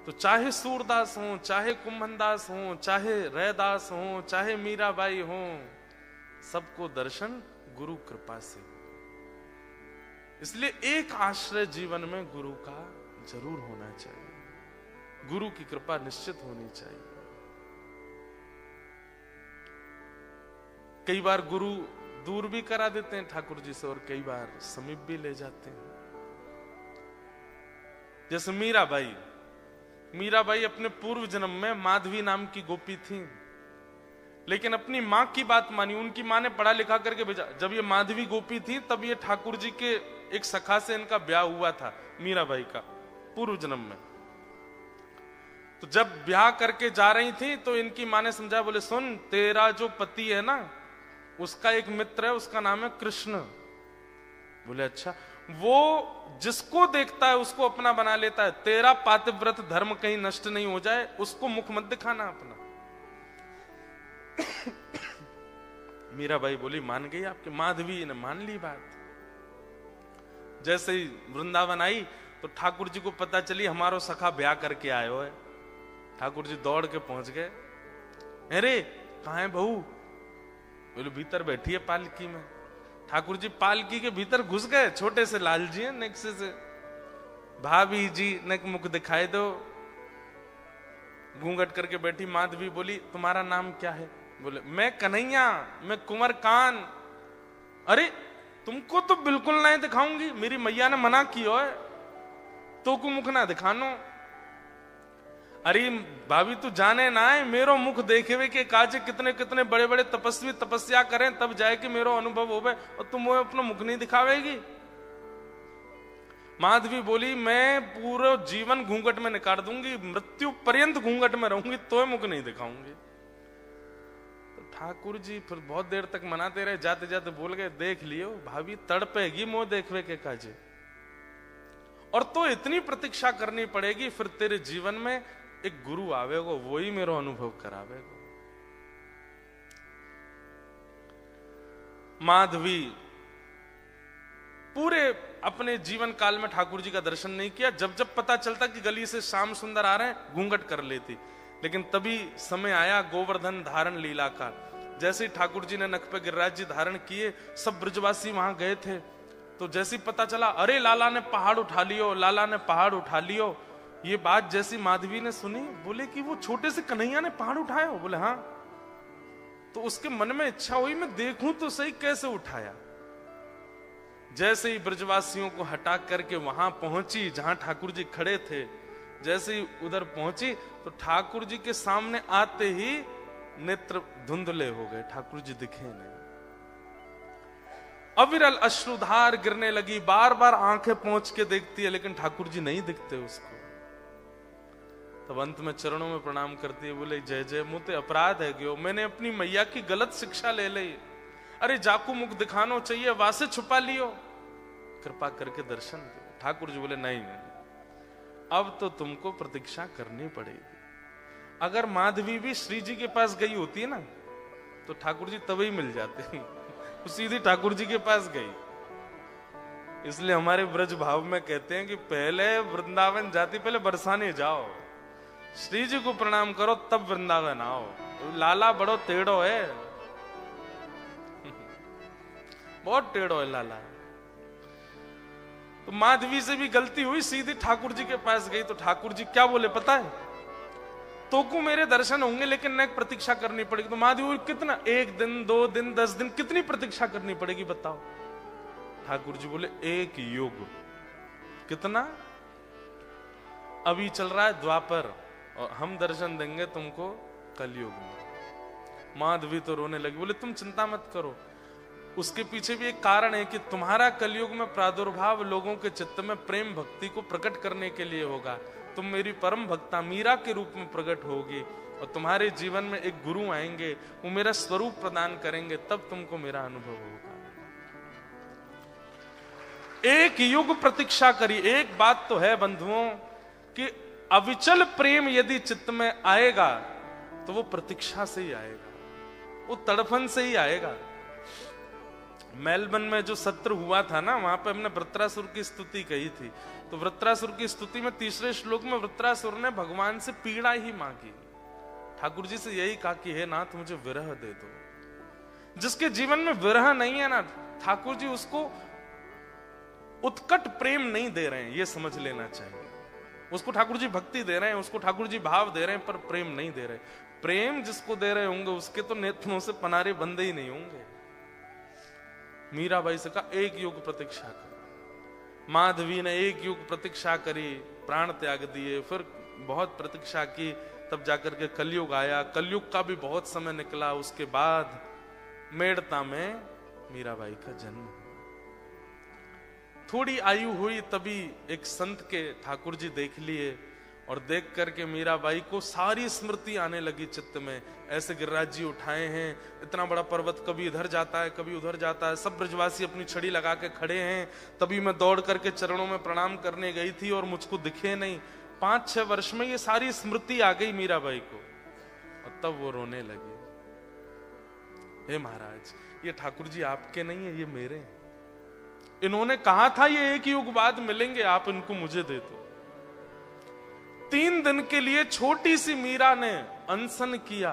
तो चाहे सूरदास हो, चाहे कुंभनदास हो, चाहे रैदास हो, चाहे मीराबाई हो, सबको दर्शन गुरु कृपा से। इसलिए एक आश्रय जीवन में गुरु का जरूर होना चाहिए, गुरु की कृपा निश्चित होनी चाहिए। कई बार गुरु दूर भी करा देते हैं ठाकुर जी से और कई बार समीप भी ले जाते हैं। जैसे मीराबाई अपने पूर्व जन्म में माधवी नाम की गोपी थी, लेकिन अपनी मां की बात मानी, उनकी मां ने पढ़ा लिखा करके भेजा। जब ये माधवी गोपी थी तब ये ठाकुर जी के एक सखा से इनका ब्याह हुआ था, मीराबाई का पूर्व जन्म में। तो जब ब्याह करके जा रही थी तो इनकी मां ने समझा, बोले सुन तेरा जो पति है ना उसका एक मित्र है, उसका नाम है कृष्ण। बोले अच्छा, वो जिसको देखता है उसको अपना बना लेता है, तेरा पातिव्रत धर्म कहीं नष्ट नहीं हो जाए, उसको मुख मत दिखाना अपना। मीराबाई बोली मान गई आपके, माधवी ने मान ली बात। जैसे ही वृंदावन आई तो ठाकुर जी को पता चली हमारो सखा ब्याह करके आए हो है। ठाकुर जी दौड़ के पहुंच गए, अरे कहां है बहू? बोले भीतर बैठी है पालकी में। ठाकुर जी पालकी के भीतर घुस गए, छोटे से लाल जी है नेक्से से, भाभी जी ने मुख दिखाई दो, घूंघट करके बैठी। माधवी बोली तुम्हारा नाम क्या है? बोले मैं कन्हैया, मैं कुंवर कान। अरे तुमको तो बिल्कुल नहीं दिखाऊंगी, मेरी मैया ने मना की है, तो को मुख ना दिखानो। अरे भाभी तू जाने ना है, मेरो मुख देखे हुए के काजे कितने कितने बड़े बड़े तपस्वी तपस्या करें तब जाए कि मेरो अनुभव होवे, और तुम वो अपना मुख नहीं दिखावेगी। माधवी बोली मैं पूरा जीवन घूंघट में निकाल दूंगी, मृत्यु पर्यंत घूंघट में रहूंगी, तो मुख नहीं दिखाऊंगी। तो ठाकुर जी फिर बहुत देर तक मनाते रहे, जाते जाते बोल गए देख लियो भाभी तड़पेगी मोह देखवे के काजे, और तो इतनी प्रतीक्षा करनी पड़ेगी, फिर तेरे जीवन में एक गुरु आवेगो, वो ही मेरा अनुभव करावेगो। माधवी पूरे अपने जीवन काल में ठाकुर जी का दर्शन नहीं किया। जब जब पता चलता कि गली से श्याम सुंदर आ रहे हैं घूंघट कर लेती, लेकिन तभी समय आया गोवर्धन धारण लीला का। जैसे ही ठाकुर जी ने नख पे गिरिराज जी धारण किए, सब ब्रजवासी वहां गए थे, तो जैसे ही पता चला अरे लाला ने पहाड़ उठा लियो, लाला ने पहाड़ उठा लियो, ये बात जैसी माधवी ने सुनी, बोले कि वो छोटे से कन्हैया ने पहाड़ उठाया हो? बोले हाँ। तो उसके मन में इच्छा हुई मैं देखूं तो सही कैसे उठाया। जैसे ही ब्रजवासियों को हटा करके वहां पहुंची जहां ठाकुर जी खड़े थे, जैसे ही उधर पहुंची तो ठाकुर जी के सामने आते ही नेत्र धुंधले हो गए, ठाकुर जी दिखे नहीं। अविरल अश्रुधार गिरने लगी, बार बार आंखें पहुंच के देखती है लेकिन ठाकुर जी नहीं दिखते उसको। तब अंत में चरणों में प्रणाम करती है, बोले जय जय मुते अपराध है गयो, मैंने अपनी मैया की गलत शिक्षा ले ली। अरे जाकू मुख दिखानो चाहिए, वासे छुपा लियो, कृपा करके दर्शन दो। ठाकुर जी बोले नहीं, अब तो तुमको प्रतीक्षा करनी पड़ेगी। अगर माधवी भी श्री जी के पास गई होती है ना तो ठाकुर जी तभी मिल जाते, वो सीधी ठाकुर जी के पास गई। इसलिए हमारे ब्रज भाव में कहते हैं कि पहले वृंदावन जाती पहले बरसाने जाओ, श्री जी को प्रणाम करो तब वृंदावन आओ। लाला बड़ो टेढ़ो है, बहुत टेढ़ो है लाला। तो माधवी से भी गलती हुई, सीधी ठाकुर जी के पास गई तो ठाकुर जी क्या बोले पता है, तो को मेरे दर्शन होंगे लेकिन न प्रतीक्षा करनी पड़ेगी। तो माधवी कितना, 1 दिन 2 दिन 10 दिन कितनी प्रतीक्षा करनी पड़ेगी बताओ। ठाकुर जी बोले 1 युग। कितना? अभी चल रहा है द्वापर और हम दर्शन देंगे तुमको कलयुग में। माधवी तो रोने लगी, बोले तुम चिंता मत करो, उसके पीछे भी एक कारण है कि तुम्हारा कलयुग में प्रादुर्भाव लोगों के चित्त में प्रेम भक्ति को प्रकट करने के लिए होगा। तुम मेरी परम भक्ता मीरा के रूप में प्रकट होगी और तुम्हारे जीवन में एक गुरु आएंगे, वो मेरा स्वरूप प्रदान करेंगे, तब तुमको मेरा अनुभव होगा। 1 युग प्रतीक्षा करी। एक बात तो है बंधुओं कि अविचल प्रेम यदि चित्त में आएगा तो वो प्रतीक्षा से ही आएगा, वो तड़फन से ही आएगा। मेलबर्न में जो सत्र हुआ था ना, वहां पे हमने वृत्रासुर की स्तुति कही थी। तो वृत्रासुर की स्तुति में 3रे श्लोक में वृत्रासुर ने भगवान से पीड़ा ही मांगी, ठाकुर जी से यही कहा कि हे नाथ मुझे विरह दे दो। जिसके जीवन में विरह नहीं है ना, ठाकुर जी उसको उत्कट प्रेम नहीं दे रहे हैं, ये समझ लेना चाहिए। उसको ठाकुर जी भक्ति दे रहे हैं, उसको ठाकुर जी भाव दे रहे हैं, पर प्रेम नहीं दे रहे। प्रेम जिसको दे रहे होंगे उसके तो नेत्रों से पनारे बंदे ही नहीं होंगे। मीराबाई से कहा 1 युग प्रतीक्षा कर। माधवी ने 1 युग प्रतीक्षा करी, प्राण त्याग दिए, फिर बहुत प्रतीक्षा की, तब जाकर के कलयुग आया। कलयुग का भी बहुत समय निकला, उसके बाद मेड़ता में मीराबाई का जन्म। थोड़ी आयु हुई तभी एक संत के ठाकुर जी देख लिए और देख करके मीराबाई को सारी स्मृति आने लगी चित्त में। ऐसे गिरिराज जी उठाए हैं, इतना बड़ा पर्वत कभी इधर जाता है कभी उधर जाता है, सब ब्रजवासी अपनी छड़ी लगा के खड़े हैं, तभी मैं दौड़ करके चरणों में प्रणाम करने गई थी और मुझको दिखे नहीं। 5-6 वर्ष में ये सारी स्मृति आ गई मीराबाई को और तब वो रोने लगी। हे महाराज, ये ठाकुर जी आपके नहीं है, ये मेरे हैं। इन्होंने कहा था ये 1 युग बाद मिलेंगे, आप इनको मुझे दे दो। 3 दिन के लिए छोटी सी मीरा ने अनशन किया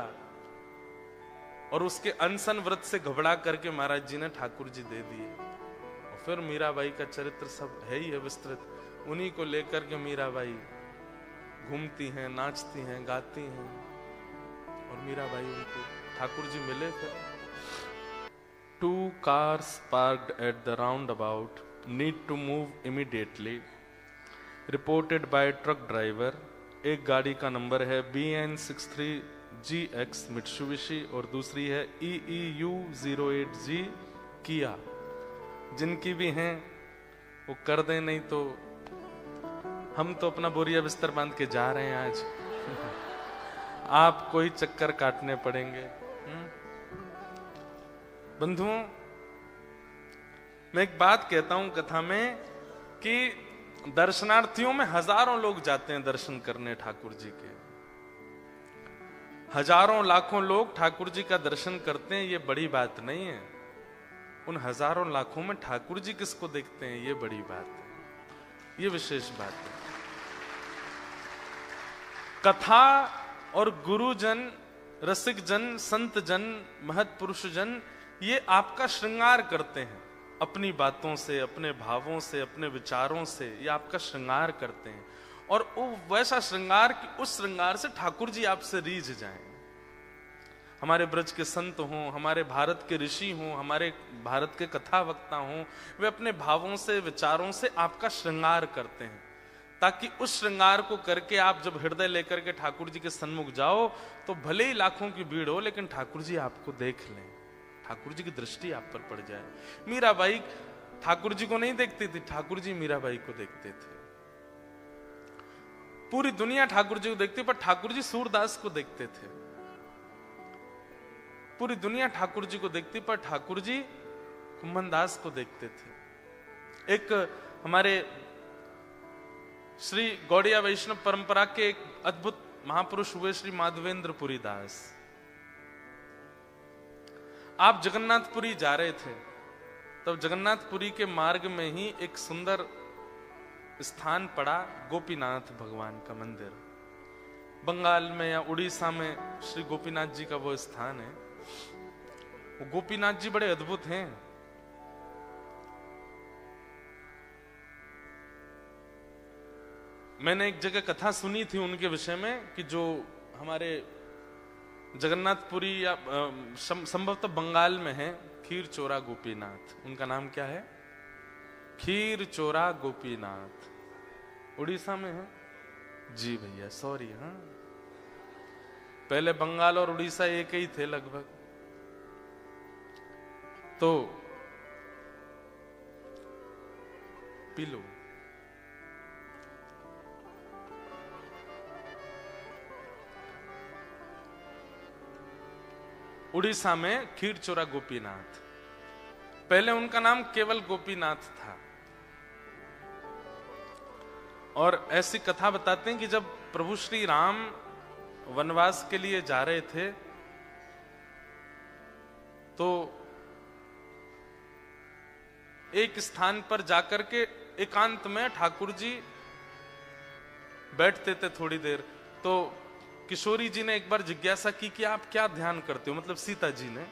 और उसके अनशन व्रत से घबरा करके महाराज जी ने ठाकुर जी दे दिए। और फिर मीराबाई का चरित्र सब है ही है विस्तृत। उन्हीं को लेकर के मीराबाई घूमती हैं, नाचती हैं, गाती हैं और मीराबाई उनको ठाकुर जी मिले। फिर 2 cars parked at the roundabout need to move immediately. Reported by truck driver. एक गाड़ी का नंबर है BN63GX मित्सुबिशी और दूसरी है EEU08G किया। जिनकी भी हैं वो कर दें, नहीं तो हम तो अपना बोरिया बिस्तर बांध के जा रहे हैं आज। आप कोई चक्कर काटने पड़ेंगे। बंधुओं, मैं एक बात कहता हूं कथा में कि दर्शनार्थियों में हजारों लोग जाते हैं दर्शन करने ठाकुर जी के। हजारों लाखों लोग ठाकुर जी का दर्शन करते हैं, ये बड़ी बात नहीं है। उन हजारों लाखों में ठाकुर जी किसको देखते हैं, ये बड़ी बात है, ये विशेष बात है। कथा और गुरुजन, रसिक जन, संत जन, महत पुरुष जन ये आपका श्रृंगार करते हैं अपनी बातों से, अपने भावों से, अपने विचारों से, ये आपका श्रृंगार करते हैं। और वो वैसा श्रृंगार कि उस श्रृंगार से ठाकुर जी आपसे रीझ जाएं। हमारे ब्रज के संत हों, हमारे भारत के ऋषि हों, हमारे भारत के कथा वक्ता हों, वे अपने भावों से, विचारों से आपका श्रृंगार करते हैं, ताकि उस श्रृंगार को करके आप जब हृदय लेकर के ठाकुर जी के सन्मुख जाओ तो भले ही लाखों की भीड़ हो, लेकिन ठाकुर जी आपको देख लें, ठाकुर जी की दृष्टि आप पर पड़ जाए। मीराबाई ठाकुर जी को नहीं देखती थी, ठाकुर जी मीराबाई को देखते थे। पूरी दुनिया ठाकुर जी को देखती, पर ठाकुर जी सूरदास को देखते थे। पूरी दुनिया ठाकुर जी को देखती, पर ठाकुर जी कुंभनदास को देखते थे। एक हमारे श्री गौड़िया वैष्णव परंपरा के एक अद्भुत महापुरुष हुए श्री माधवेंद्र पुरी दास। आप जगन्नाथपुरी जा रहे थे, तब जगन्नाथपुरी के मार्ग में ही एक सुंदर स्थान पड़ा, गोपीनाथ भगवान का मंदिर। बंगाल में या उड़ीसा में श्री गोपीनाथ जी का वो स्थान है। वो गोपीनाथ जी बड़े अद्भुत हैं। मैंने एक जगह कथा सुनी थी उनके विषय में कि जो हमारे जगन्नाथपुरी या संभवतः बंगाल में है, खीर चोरा गोपीनाथ, उनका नाम क्या है? खीर चोरा गोपीनाथ। उड़ीसा में है जी भैया, सॉरी। हाँ, पहले बंगाल और उड़ीसा एक ही थे लगभग। तो पी लो। उड़ीसा में खीर चोरा गोपीनाथ, पहले उनका नाम केवल गोपीनाथ था। और ऐसी कथा बताते हैं कि जब प्रभु श्री राम वनवास के लिए जा रहे थे तो एक स्थान पर जाकर के एकांत में ठाकुर जी बैठते थे थोड़ी देर। तो किशोरी जी ने एक बार जिज्ञासा की कि आप क्या ध्यान करते हो, मतलब सीता जी ने।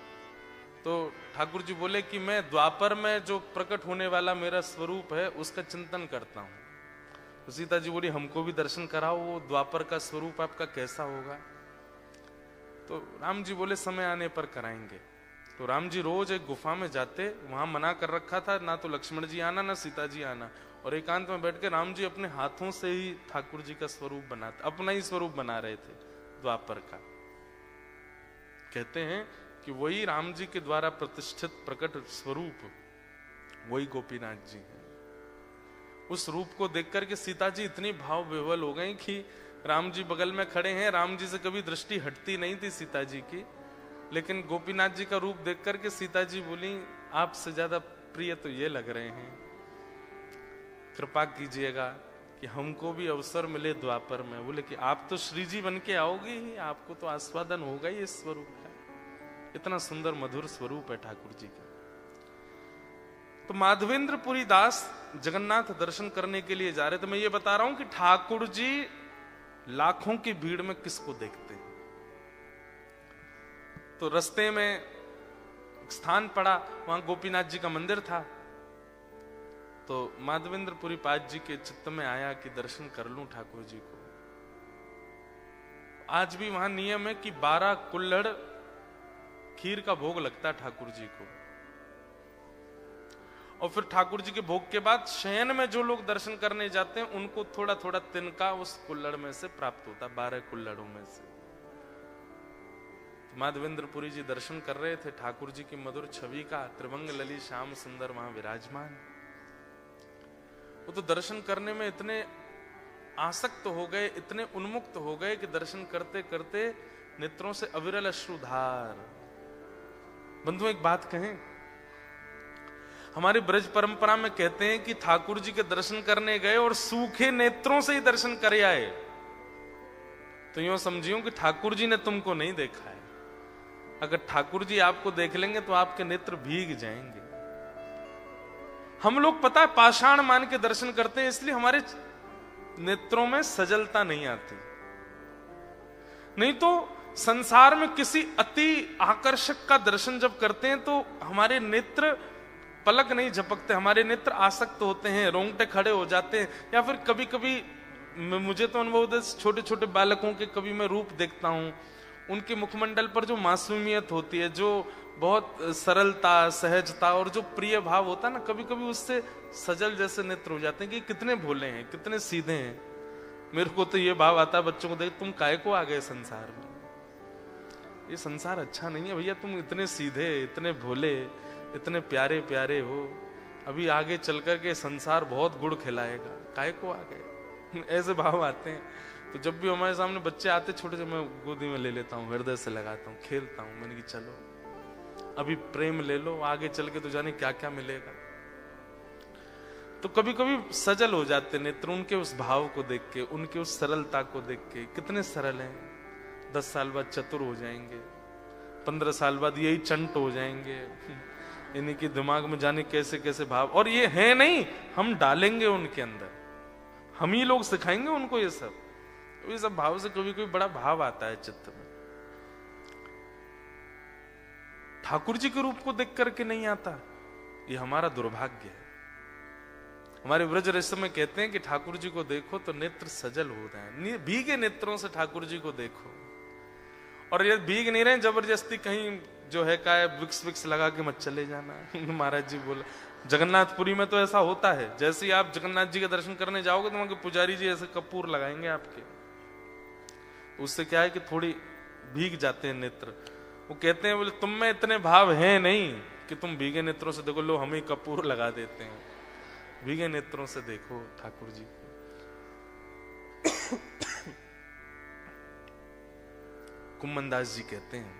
तो ठाकुर जी बोले कि मैं द्वापर में जो प्रकट होने वाला मेरा स्वरूप है उसका चिंतन करता हूं। तो सीता जी बोली हमको भी दर्शन कराओ, वो द्वापर का स्वरूप आपका कैसा होगा। तो राम जी बोले समय आने पर कराएंगे। तो राम जी रोज एक गुफा में जाते, वहां मना कर रखा था ना तो लक्ष्मण जी आना ना सीता जी आना, और एकांत में बैठ के राम जी अपने हाथों से ही ठाकुर जी का स्वरूप बनाते, अपना ही स्वरूप बना रहे थे द्वापर का। कहते हैं कि वही राम जी के द्वारा प्रतिष्ठित प्रकट स्वरूप वही गोपीनाथ जी हैं। उस रूप को देख करके सीता जी इतनी भाव विह्वल हो गई कि राम जी बगल में खड़े हैं, राम जी से कभी दृष्टि हटती नहीं थी सीता जी की, लेकिन गोपीनाथ जी का रूप देख करके सीता जी बोली आपसे ज्यादा प्रिय तो ये लग रहे हैं, कृपा कीजिएगा कि हमको भी अवसर मिले द्वापर में। बोले कि आप तो श्री जी बन के आओगे ही, आपको तो आस्वादन होगा ही इस स्वरूप का। इतना सुंदर मधुर स्वरूप है ठाकुर जी का। तो माधवेंद्र पुरी दास जगन्नाथ दर्शन करने के लिए जा रहे थे। मैं ये बता रहा हूं कि ठाकुर जी लाखों की भीड़ में किसको देखते हैं। तो रास्ते में स्थान पड़ा, वहां गोपीनाथ जी का मंदिर था। तो माधवेंद्र पुरी पाद जी के चित्त में आया कि दर्शन कर लूं ठाकुर जी को। आज भी वहां नियम है कि 12 कुल्हड़ खीर का भोग लगता है ठाकुर जी को, और फिर ठाकुर जी के भोग के बाद शयन में जो लोग दर्शन करने जाते हैं उनको थोड़ा थोड़ा तिनका उस कुल्हड़ में से प्राप्त होता है, 12 कुल्हड़ों में से। तो माधवेंद्र पुरी जी दर्शन कर रहे थे ठाकुर जी की मधुर छवि का, त्रिभंग लली श्याम सुंदर वहां विराजमान। वो तो दर्शन करने में इतने आसक्त हो गए, इतने उन्मुक्त हो गए कि दर्शन करते करते नेत्रों से अविरल अश्रुधार। बंधु एक बात कहें, हमारी ब्रज परंपरा में कहते हैं कि ठाकुर जी के दर्शन करने गए और सूखे नेत्रों से ही दर्शन कर आए, तो यूं समझियो कि ठाकुर जी ने तुमको नहीं देखा है। अगर ठाकुर जी आपको देख लेंगे तो आपके नेत्र भीग जाएंगे। हम लोग पता है पाषाण मान के दर्शन करते हैं, इसलिए हमारे नेत्रों में सजलता नहीं आती। नहीं तो संसार में किसी अति आकर्षक का दर्शन जब करते हैं तो हमारे नेत्र पलक नहीं झपकते, हमारे नेत्र आसक्त होते हैं, रोंगटे खड़े हो जाते हैं। या फिर कभी कभी मुझे तो अनुभव होता है, छोटे छोटे बालकों के कभी मैं रूप देखता हूं, उनके मुखमंडल पर जो मासूमियत होती है, जो बहुत सरलता, सहजता और जो प्रिय भाव होता है ना, कभी कभी उससे सजल जैसे नेत्र हो जाते हैं कि कितने भोले हैं, कितने सीधे हैं। मेरे को तो ये भाव आता है बच्चों को देख, तुम काहे को आ गए संसार में, ये संसार अच्छा नहीं है भैया, तुम इतने सीधे, इतने भोले, इतने प्यारे प्यारे हो, अभी आगे चल कर के संसार बहुत गुड़ खिलाएगा, काहे को आ गए। ऐसे भाव आते हैं। तो जब भी हमारे सामने बच्चे आते छोटे से, मैं गोदी में ले लेता हूँ, हृदय से लगाता हूँ, खेलता हूँ। मैंने कि चलो अभी प्रेम ले लो, आगे चल के तो जाने क्या क्या मिलेगा। तो कभी कभी सजल हो जाते नेत्र उनके उस भाव को देख के, उनके उस सरलता को देख के। कितने सरल हैं, 10 साल बाद चतुर हो जाएंगे, 15 साल बाद यही चंट हो जाएंगे। इन्हीं के दिमाग में जाने कैसे कैसे भाव, और ये है नहीं, हम डालेंगे उनके अंदर, हम ही लोग सिखाएंगे उनको ये सब। ये सब भाव से कभी कभी बड़ा भाव आता है चित्त में। ठाकुर जी के रूप को देख करके नहीं आता, ये हमारा दुर्भाग्य है। हमारे ब्रज रस में कहते हैं कि ठाकुर जी को देखो तो नेत्र सजल हो रहे हैं, भीगे नेत्रों से ठाकुर जी को देखो। और ये भीग नहीं रहे जबरदस्ती कहीं जो है का विक्स विक्स लगा के मत चले जाना। महाराज जी बोला जगन्नाथपुरी में तो ऐसा होता है, जैसे ही आप जगन्नाथ जी के दर्शन करने जाओगे तो वहां के पुजारी जी ऐसे कपूर लगाएंगे आपके, उससे क्या है कि थोड़ी भीग जाते हैं नेत्र। वो कहते हैं बोले तुम में इतने भाव हैं नहीं कि तुम भीगे नेत्रों से देखो, लो हम ही कपूर लगा देते हैं। भीगे नेत्रों से देखो ठाकुर जी को। कुम्मनदास जी कहते हैं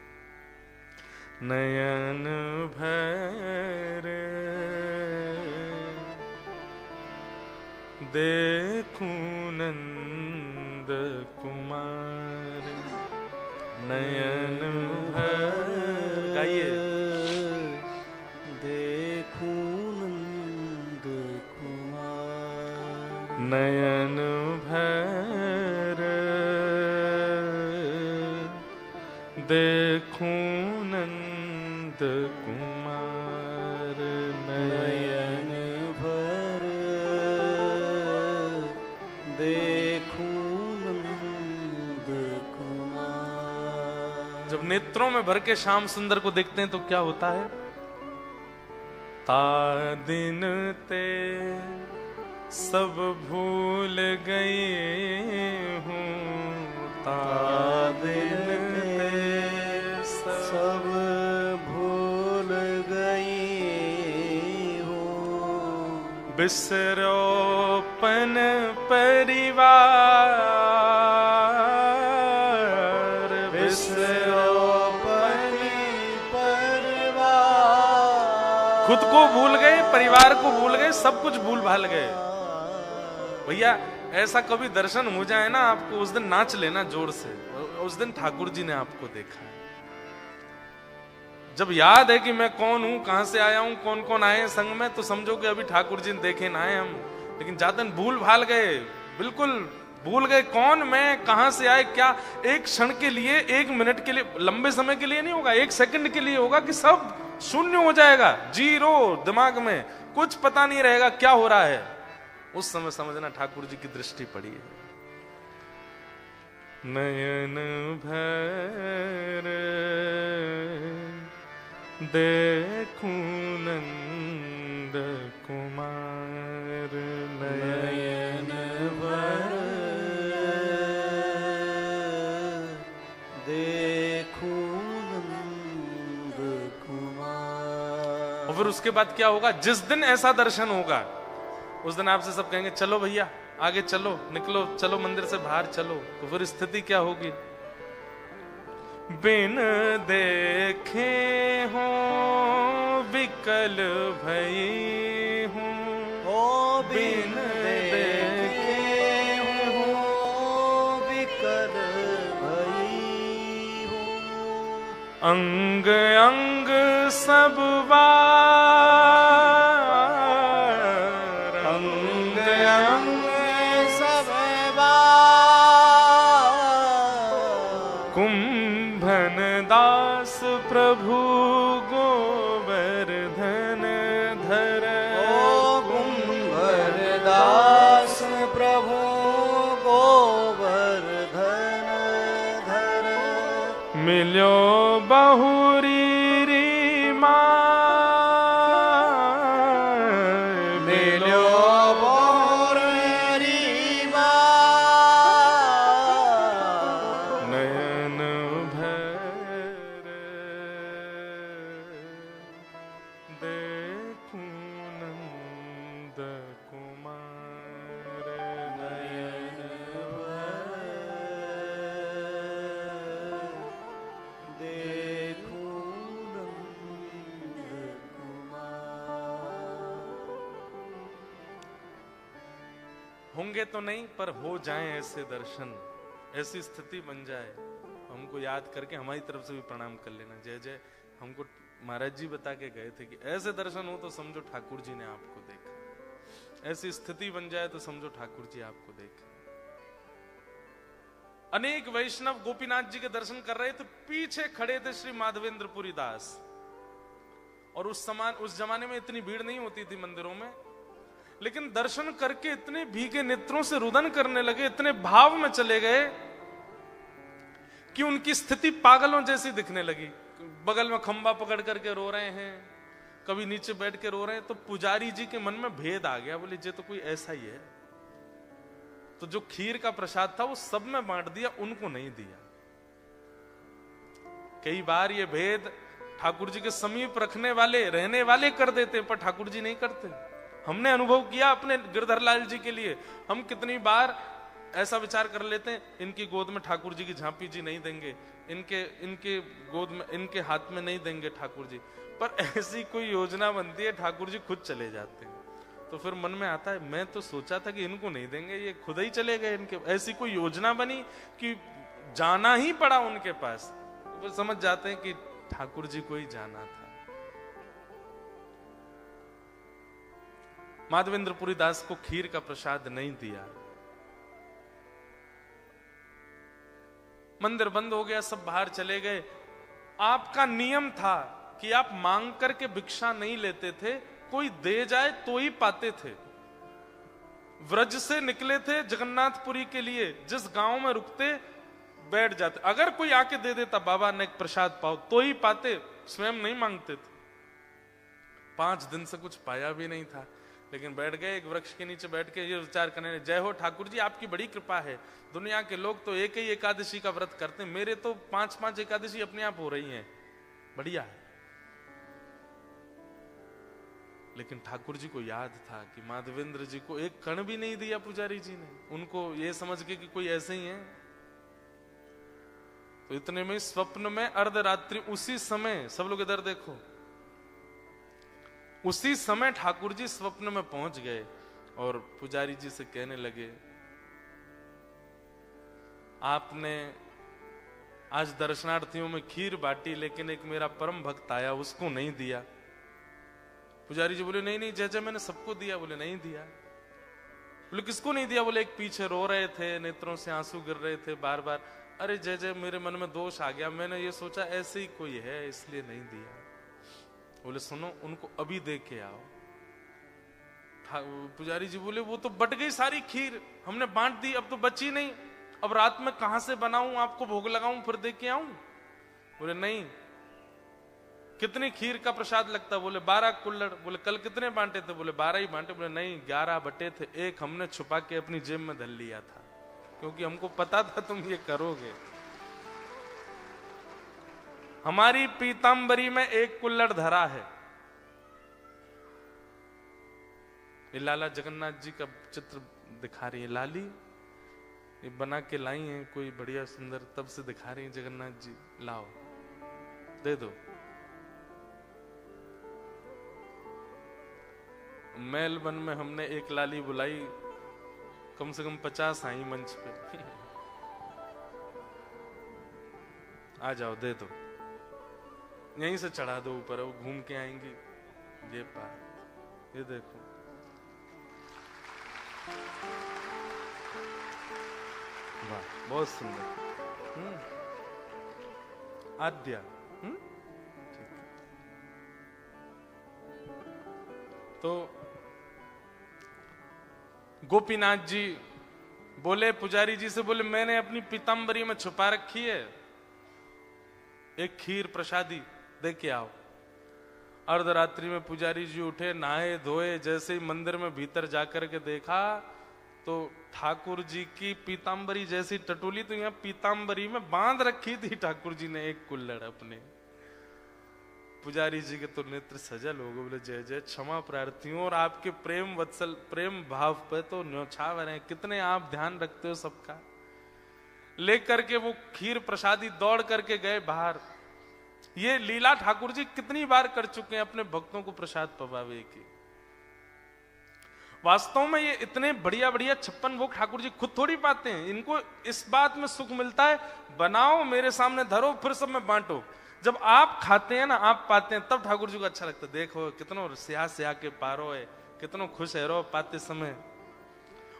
नयन भर देखूं नंद कुमार, नयन भर गाइए, देखूं नंद कुमार, नयन भर देखूं नंद कुमार, नयन भर देखूं नंद कुमार। जब नेत्रों में भर के श्याम सुंदर को देखते हैं तो क्या होता है? ता दिन ते सब भूल गए हूँ, ता दिन ते सब भूल गई हूँ, बिसरोपन परिवार, बिसरोपन परिवार। खुद को भूल गए, परिवार को भूल गए, सब कुछ भूल भाल गए। भैया ऐसा कभी दर्शन हो जाए ना आपको, उस दिन नाच लेना जोर से, उस दिन ठाकुर जी ने आपको देखा है। जब याद है कि मैं कौन हूं, कहां से आया हूं, कौन कौन आए हैं संग में, तो समझो कि अभी ठाकुर जी ने देखे ना आए हम। लेकिन जातन भूल भाल गए, बिल्कुल भूल गए कौन मैं, कहां से आए, क्या। एक क्षण के लिए, एक मिनट के लिए, लंबे समय के लिए नहीं होगा, एक सेकंड के लिए होगा कि सब शून्य हो जाएगा, जीरो, दिमाग में कुछ पता नहीं रहेगा क्या हो रहा है। उस समय समझना ठाकुर जी की दृष्टि पड़ी है। नयन भर देखूं नंद कुमार, नयन भर देखूं नंद कुमार। और फिर उसके बाद क्या होगा? जिस दिन ऐसा दर्शन होगा उस दिन आपसे सब कहेंगे चलो भैया आगे चलो, निकलो, चलो मंदिर से बाहर चलो। तो फिर स्थिति क्या होगी? बिन देखे हो विकल भई हूँ, ओ बिन देखे हो विकल भई हूँ, अंग अंग सब वार, अंग अंग सब वार। कुंभन दास प्रभु गोवर्धन धर, ओ कुंभर दास प्रभु गोवर्धन धर, मिलो बहुरी री माँ, मिलो बहुरी माँ, नयन भर देखूं नंद कुमार, नयन देखूं नंद कुमार। होंगे तो नहीं पर हो जाएं ऐसे दर्शन, ऐसी स्थिति बन जाए, हमको याद करके हमारी तरफ से भी प्रणाम कर लेना। जय जय। हमको महाराज जी बता के गए थे कि ऐसे दर्शन हो तो समझो ठाकुर जी ने आपको देखा, ऐसी स्थिति बन जाए तो समझो ठाकुर जी आपको देखा। अनेक वैष्णव गोपीनाथ जी के दर्शन कर रहे थे, पीछे खड़े थे श्री माधवेंद्रपुरी दास। और उस जमाने में इतनी भीड़ नहीं होती थी मंदिरों में, लेकिन दर्शन करके इतने भीगे नेत्रों से रुदन करने लगे, इतने भाव में चले गए कि उनकी स्थिति पागलों जैसी दिखने लगी। बगल में खंबा पकड़ करके रो रहे हैं, कभी नीचे बैठ के रो रहे हैं। तो पुजारी जी के मन में भेद आ गया, बोले ये तो कोई ऐसा ही है। तो जो खीर का प्रसाद था वो सब में बांट दिया, उनको नहीं दिया। कई बार ये भेद ठाकुर जी के समीप रहने वाले कर देते, पर ठाकुर जी नहीं करते। हमने अनुभव किया अपने गिरधर लाल जी के लिए। हम कितनी बार ऐसा विचार कर लेते हैं, इनकी गोद में ठाकुर जी की झांपी जी नहीं देंगे, इनके गोद में, इनके हाथ में नहीं देंगे ठाकुर जी। पर ऐसी कोई योजना बनती है, ठाकुर जी खुद चले जाते हैं। तो फिर मन में आता है, मैं तो सोचा था कि इनको नहीं देंगे, ये खुद ही चले गए। इनके ऐसी कोई योजना बनी कि जाना ही पड़ा उनके पास। तो समझ जाते हैं कि ठाकुर जी को ही जाना था। माधवेंद्रपुरी दास को खीर का प्रसाद नहीं दिया। मंदिर बंद हो गया, सब बाहर चले गए। आपका नियम था कि आप मांग करके भिक्षा नहीं लेते थे, कोई दे जाए तो ही पाते थे। व्रज से निकले थे जगन्नाथपुरी के लिए, जिस गांव में रुकते बैठ जाते, अगर कोई आके दे देता बाबा ने एक प्रसाद पाओ तो ही पाते, स्वयं नहीं मांगते थे। 5 दिन से कुछ पाया भी नहीं था, लेकिन बैठ गए एक वृक्ष के नीचे, बैठ के ये विचार करने, जय हो ठाकुर जी, आपकी बड़ी कृपा है। दुनिया के लोग तो एक ही एकादशी का व्रत करते हैं, मेरे तो 5-5 एकादशी अपने आप हो रही हैं, बढ़िया है। लेकिन ठाकुर जी को याद था कि माधवेंद्र जी को एक कण भी नहीं दिया पुजारी जी ने, उनको ये समझ के कि कोई ऐसे ही है। तो इतने में स्वप्न में अर्धरात्रि, उसी समय, सब लोग इधर देखो, उसी समय ठाकुर जी स्वप्न में पहुंच गए और पुजारी जी से कहने लगे, आपने आज दर्शनार्थियों में खीर बांटी, लेकिन एक मेरा परम भक्त आया, उसको नहीं दिया। पुजारी जी बोले, नहीं नहीं जय जय, मैंने सबको दिया। बोले नहीं दिया। बोले किसको नहीं दिया? बोले एक पीछे रो रहे थे, नेत्रों से आंसू गिर रहे थे बार बार। अरे जय जय, मेरे मन में दोष आ गया, मैंने ये सोचा ऐसे ही कोई है इसलिए नहीं दिया। बोले सुनो, उनको अभी दे के आओ। पुजारी जी बोले वो तो बट गई सारी खीर, हमने बांट दी, अब तो बची नहीं, अब रात में कहां से बनाऊं, आपको भोग लगाऊं फिर दे के आऊं? बोले नहीं। कितनी खीर का प्रसाद लगता? बोले 12 कुल्हड़। बोले कल कितने बांटे थे? बोले 12 ही बांटे। बोले नहीं, 11 बटे थे, एक हमने छुपा के अपनी जेब में धर लिया था, क्योंकि हमको पता था तुम ये करोगे। हमारी पीतांबरी में 1 कुल्हड़ धरा है। ये लाला जगन्नाथ जी का चित्र दिखा रही है, लाली ये बना के लाई है कोई बढ़िया सुंदर, तब से दिखा रही है जगन्नाथ जी, लाओ दे दो। मेलबर्न में हमने एक लाली बुलाई, कम से कम 50 आई मंच पे। आ जाओ दे दो, यहीं से चढ़ा दो ऊपर, वो घूम के आएंगी। ये पार, ये देखो, वाह बहुत सुंदर। आद्या। तो गोपीनाथ जी बोले पुजारी जी से, बोले मैंने अपनी पीतांबरी में छुपा रखी है, एक खीर प्रसादी दे के आओ। अर्धरात्रि में पुजारी जी उठे, नहाए धोए, जैसे ही मंदिर में भीतर जाकर के देखा तो ठाकुर जी की पीतांबरी जैसी टटोली, तो यहाँ पीतांबरी में बांध रखी थी ठाकुर जी ने एक कुल्हड़ अपने। पुजारी जी के तो नेत्र सजल हो गए, बोले जय जय क्षमा प्रार्थियों, और आपके प्रेम वत्सल प्रेम भाव पे तो न्योछावर हैं, कितने आप ध्यान रखते हो सबका। लेकर के वो खीर प्रसादी दौड़ करके गए बाहर। ये लीला ठाकुर जी कितनी बार कर चुके हैं अपने भक्तों को प्रसाद पवावे की। वास्तव में ये इतने बढ़िया बढ़िया 56 भोग ठाकुर जी खुद थोड़ी पाते हैं, इनको इस बात में सुख मिलता है, बनाओ मेरे सामने धरो फिर सब में बांटो। जब आप खाते हैं ना, आप पाते हैं, तब ठाकुर जी को अच्छा लगता है। देखो कितनो स्या के पारो है, कितनो खुश है रो पाते समय।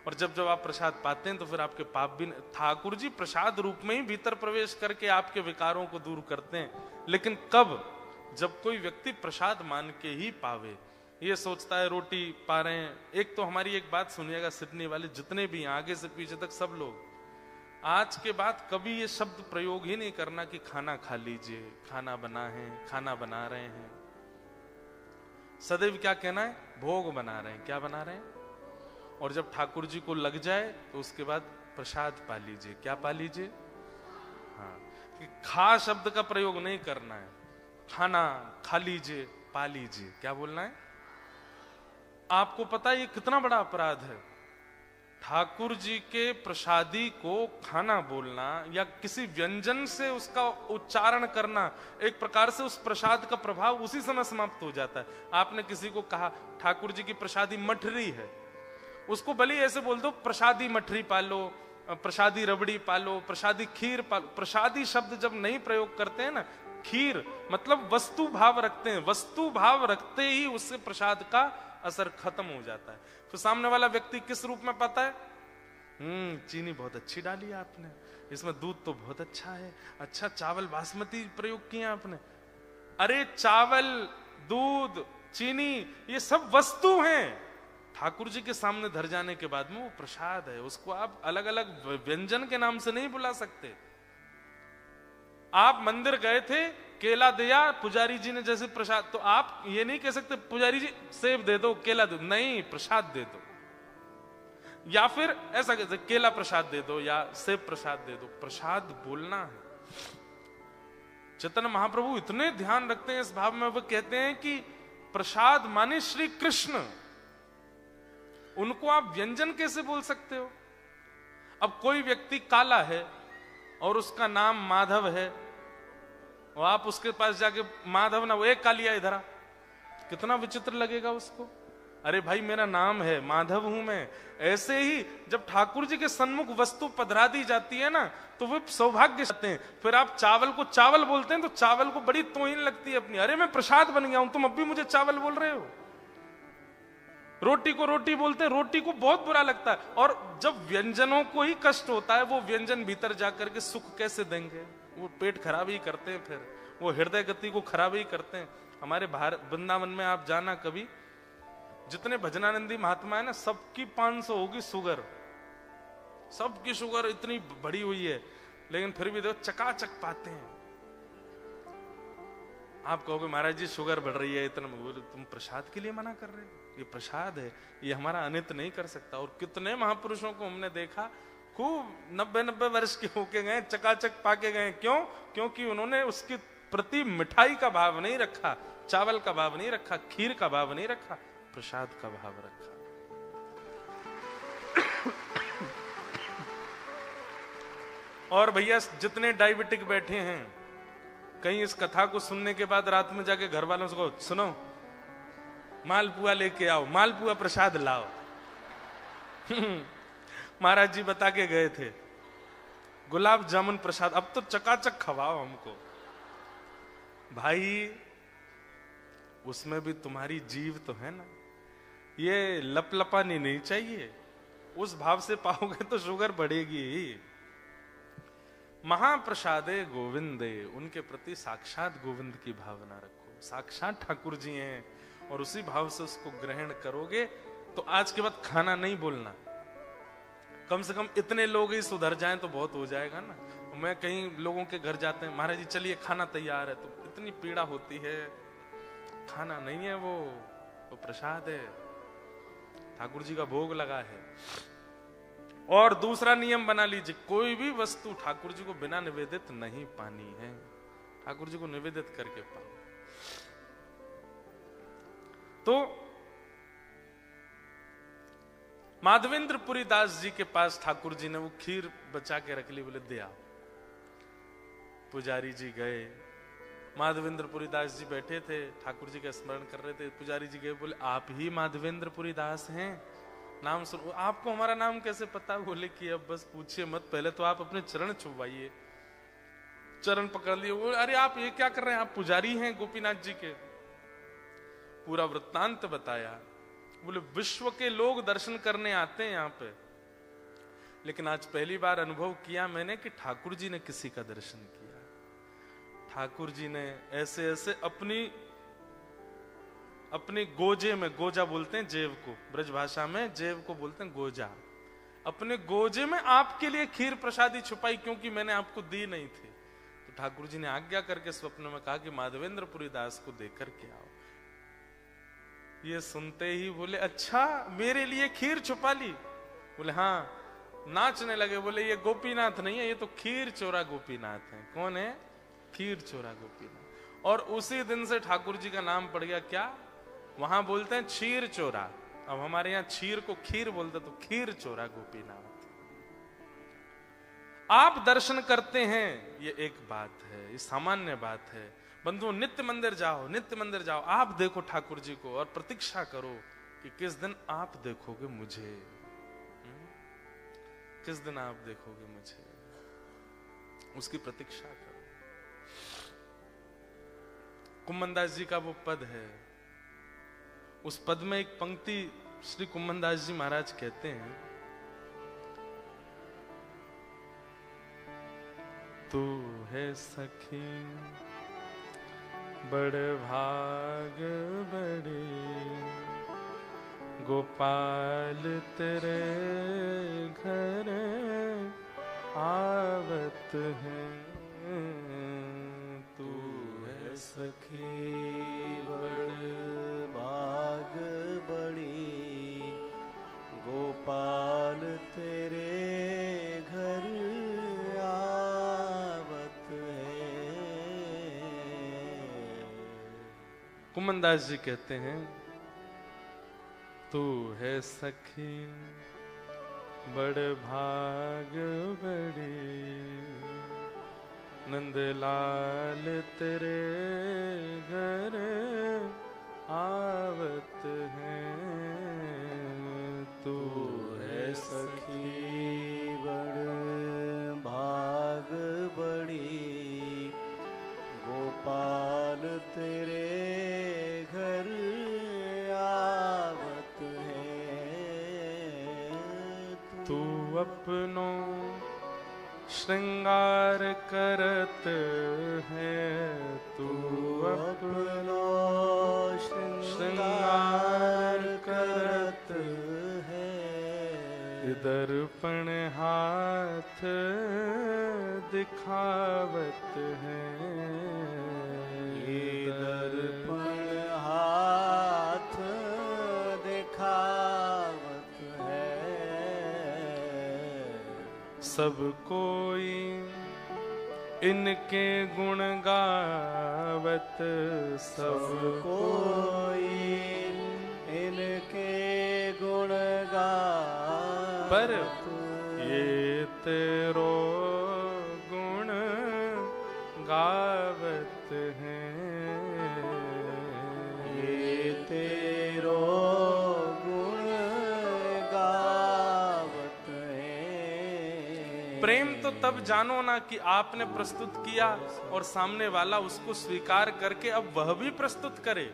और जब जब आप प्रसाद पाते हैं तो फिर आपके पाप भी, ठाकुर जी प्रसाद रूप में ही भीतर प्रवेश करके आपके विकारों को दूर करते हैं। लेकिन कब? जब कोई व्यक्ति प्रसाद मान के ही पावे। ये सोचता है रोटी पा रहे हैं। एक तो हमारी एक बात सुनिएगा, सिडनी वाले जितने भी आगे से पीछे तक सब लोग, आज के बाद कभी ये शब्द प्रयोग ही नहीं करना कि खाना खा लीजिए, खाना बना है, खाना बना रहे हैं। सदैव क्या कहना है? भोग बना रहे हैं। क्या बना रहे हैं? और जब ठाकुर जी को लग जाए तो उसके बाद प्रसाद पा लीजिए। क्या पा लीजिए? हाँ, कि खा शब्द का प्रयोग नहीं करना है। खाना खा लीजिए, पा लीजिए। क्या बोलना है? आपको पता है ये कितना बड़ा अपराध है? ठाकुर जी के प्रसादी को खाना बोलना या किसी व्यंजन से उसका उच्चारण करना, एक प्रकार से उस प्रसाद का प्रभाव उसी समय समाप्त हो जाता है। आपने किसी को कहा ठाकुर जी की प्रसादी मठरी है, उसको भले ऐसे बोल दो प्रसादी मठरी पालो, प्रसादी रबड़ी पालो, प्रसादी खीर पालो। प्रसादी शब्द जब नहीं प्रयोग करते हैं ना, खीर मतलब वस्तु भाव रखते हैं, वस्तु भाव रखते ही उससे प्रसाद का असर खत्म हो जाता है। तो सामने वाला व्यक्ति किस रूप में पाता है? चीनी बहुत अच्छी डाली है आपने, इसमें दूध तो बहुत अच्छा है, अच्छा चावल बासमती प्रयोग किए आपने। अरे चावल, दूध, चीनी ये सब वस्तु हैं, ठाकुर जी के सामने धर जाने के बाद में वो प्रसाद है। उसको आप अलग अलग व्यंजन के नाम से नहीं बुला सकते। आप मंदिर गए थे, केला दिया पुजारी जी ने जैसे प्रसाद, तो आप ये नहीं कह सकते पुजारी जी सेब दे दो, केला दे दो। नहीं, प्रसाद दे दो। या फिर ऐसा कहते केला प्रसाद दे दो या सेब प्रसाद दे दो। प्रसाद बोलना है। चैतन्य महाप्रभु इतने ध्यान रखते हैं इस भाव में, वो कहते हैं कि प्रसाद माने श्री कृष्ण, उनको आप व्यंजन कैसे बोल सकते हो? अब कोई व्यक्ति काला है और उसका नाम माधव है, और आप उसके पास जाके माधव ना, वो एक कालिया इधर आ, कितना विचित्र लगेगा उसको। अरे भाई मेरा नाम है, माधव हूं मैं। ऐसे ही जब ठाकुर जी के सन्मुख वस्तु पधरा दी जाती है ना, तो वो सौभाग्य चाहते हैं। फिर आप चावल को चावल बोलते हैं तो चावल को बड़ी तोहिन लगती है अपनी। अरे मैं प्रसाद बन गया हूं, तुम अब भी मुझे चावल बोल रहे हो। रोटी को रोटी बोलते हैं, रोटी को बहुत बुरा लगता है। और जब व्यंजनों को ही कष्ट होता है, वो व्यंजन भीतर जाकर के सुख कैसे देंगे? वो पेट खराब ही करते हैं, फिर वो हृदय गति को खराब ही करते हैं। हमारे वृंदावन में आप जाना कभी, जितने भजनानंदी महात्मा है ना, सबकी 500 होगी शुगर, सबकी शुगर इतनी बढ़ी हुई है, लेकिन फिर भी देखो चकाचक पाते हैं। आप कहोगे महाराज जी शुगर बढ़ रही है इतना, तुम प्रसाद के लिए मना कर रहे हो? ये प्रसाद है, ये हमारा अनित नहीं कर सकता। और कितने महापुरुषों को हमने देखा खूब 90-90 वर्ष के होके गए, चकाचक पाके गए। क्यों? क्योंकि उन्होंने उसके प्रति मिठाई का भाव नहीं रखा, चावल का भाव नहीं रखा, खीर का भाव नहीं रखा, प्रसाद का भाव रखा। और भैया जितने डायबिटिक बैठे हैं, कहीं इस कथा को सुनने के बाद रात में जाके घर वालों से कहो, सुनो मालपुआ लेके आओ, मालपुआ प्रसाद लाओ। महाराज जी बता के गए थे, गुलाब जामुन प्रसाद, अब तो चकाचक खवाओ हमको। भाई उसमें भी तुम्हारी जीव तो है ना, ये लपलपानी नहीं चाहिए। उस भाव से पाओगे तो शुगर बढ़ेगी ही। महाप्रसादे गोविंदे, उनके प्रति साक्षात गोविंद की भावना रखो। साक्षात ठाकुर जी हैं और उसी भाव से उसको ग्रहण करोगे तो आज के बाद खाना नहीं बोलना। कम से कम इतने लोग ही सुधर जाएं तो बहुत हो जाएगा ना। मैं कहीं लोगों के घर जाते हैं, महाराज जी चलिए खाना तैयार है, तो इतनी पीड़ा होती है, खाना नहीं है, वो प्रसाद है, ठाकुर जी का भोग लगा है। और दूसरा नियम बना लीजिए, कोई भी वस्तु ठाकुर जी को बिना निवेदित नहीं पानी है, ठाकुर जी को निवेदित करके पाओ। तो माधवेंद्रपुरी दास जी के पास ठाकुर जी ने वो खीर बचा के रख ली, बोले दे आओ। पुजारी जी गए, माधवेंद्रपुरी दास जी बैठे थे, ठाकुर जी का स्मरण कर रहे थे। पुजारी जी गए, बोले आप ही माधवेंद्रपुरी दास हैं? नाम सुन, आपको हमारा नाम कैसे पता? बोले कि अब बस पूछिए मत, पहले तो आप अपने चरण छुपाइए। चरण पकड़ लिए। बोले अरे आप ये क्या कर रहे हैं, आप पुजारी हैं गोपीनाथ जी के। पूरा वृत्तांत बताया। बोले विश्व के लोग दर्शन करने आते हैं यहाँ पे, लेकिन आज पहली बार अनुभव किया मैंने कि ठाकुर जी ने किसी का दर्शन किया। ठाकुर जी ने ऐसे ऐसे अपनी गोजे में, गोजा बोलते हैं जेब को, ब्रज भाषा में जेब को बोलते हैं गोजा, अपने गोजे में आपके लिए खीर प्रसादी छुपाई, क्योंकि मैंने आपको दी नहीं थी। तो ठाकुर जी ने आज्ञा करके स्वप्न में कहा कि माधवेंद्रपुरी दास को देकर के आओ। ये सुनते ही बोले अच्छा मेरे लिए खीर छुपा ली? बोले हाँ। नाचने लगे, बोले ये गोपीनाथ नहीं है, ये तो खीर चोरा गोपीनाथ है। कौन है? खीर चोरा गोपीनाथ। और उसी दिन से ठाकुर जी का नाम पड़ गया क्या? वहां बोलते हैं क्षीर चोरा, अब हमारे यहाँ क्षीर को खीर बोलते, तो खीर चोरा गोपीनाथ। आप दर्शन करते हैं ये एक बात है, ये सामान्य बात है। बंधु नित्य मंदिर जाओ, नित्य मंदिर जाओ, आप देखो ठाकुर जी को और प्रतीक्षा करो कि किस दिन आप देखोगे मुझे, किस दिन आप देखोगे मुझे, उसकी प्रतीक्षा करो। कुम्मनदास जी का वो पद है, उस पद में एक पंक्ति श्री कुम्मनदास जी महाराज कहते हैं, तू है सखी बड़ भाग बड़े, गोपाल तेरे घर आवत है। तू है सखी बड़ भाग बड़ी, गोपाल तेरे घर आवत है। कुम्मनदास जी कहते हैं, तू है सखी बड़ भाग बड़ी, नंदलाल तेरे घर आवत है। तू है सखी बड़ भाग बड़ी, गोपाल तेरे घर आवत है। तू अपनो श्रृंगार करत है, तू अपनो श्रृंगार करत है। दर्पण हाथ दिखावत है, ये दर्पण हाथ दिखावत है। सब कोई इनके गुण गावत, सब कोई इनके गुण गावत, पर ये तेरो गुण गावत है। ये तेरो गुण गावत है। प्रेम तो तब जानो ना कि आपने प्रस्तुत किया और सामने वाला उसको स्वीकार करके अब वह भी प्रस्तुत करे।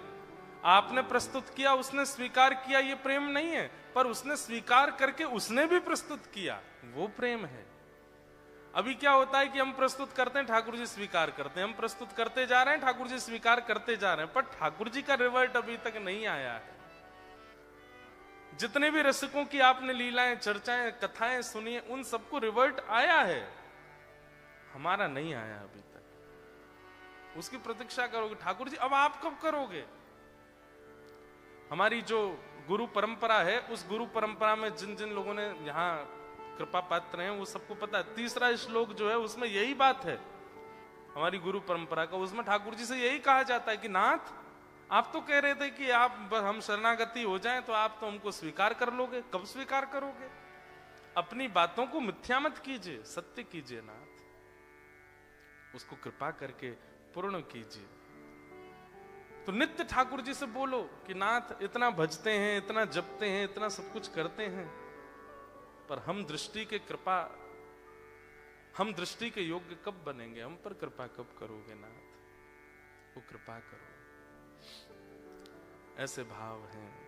आपने प्रस्तुत किया, उसने स्वीकार किया, ये प्रेम नहीं है, पर उसने स्वीकार करके उसने भी प्रस्तुत किया, वो प्रेम है। अभी क्या होता है कि हम प्रस्तुत करते हैं, ठाकुर जी स्वीकार करते हैं, हम प्रस्तुत करते जा रहे हैं, ठाकुर जी स्वीकार करते जा रहे हैं, पर ठाकुर जी का रिवर्ट अभी तक नहीं आया है। जितने भी रसिकों की आपने लीलाएं, चर्चाएं, कथाएं सुनी, उन सबको रिवर्ट आया है, हमारा नहीं आया अभी तक, उसकी प्रतीक्षा करोगे। ठाकुर जी अब आप कब करोगे? हमारी जो गुरु परंपरा है, उस गुरु परंपरा में जिन जिन लोगों ने यहाँ कृपा पात्र हैं वो सबको पता है, तीसरा श्लोक जो है उसमें यही बात है हमारी गुरु परंपरा का। उसमें ठाकुर जी से यही कहा जाता है कि नाथ आप तो कह रहे थे कि आप हम शरणागति हो जाएं तो आप तो हमको स्वीकार कर लोगे, कब स्वीकार करोगे? अपनी बातों को मिथ्या मत कीजिए, सत्य कीजिए नाथ, उसको कृपा करके पूर्ण कीजिए। तो नित्य ठाकुर जी से बोलो कि नाथ इतना भजते हैं, इतना जपते हैं, इतना सब कुछ करते हैं, पर हम दृष्टि के कृपा, हम दृष्टि के योग्य कब बनेंगे? हम पर कृपा कब करोगे नाथ? वो कृपा करो। ऐसे भाव हैं।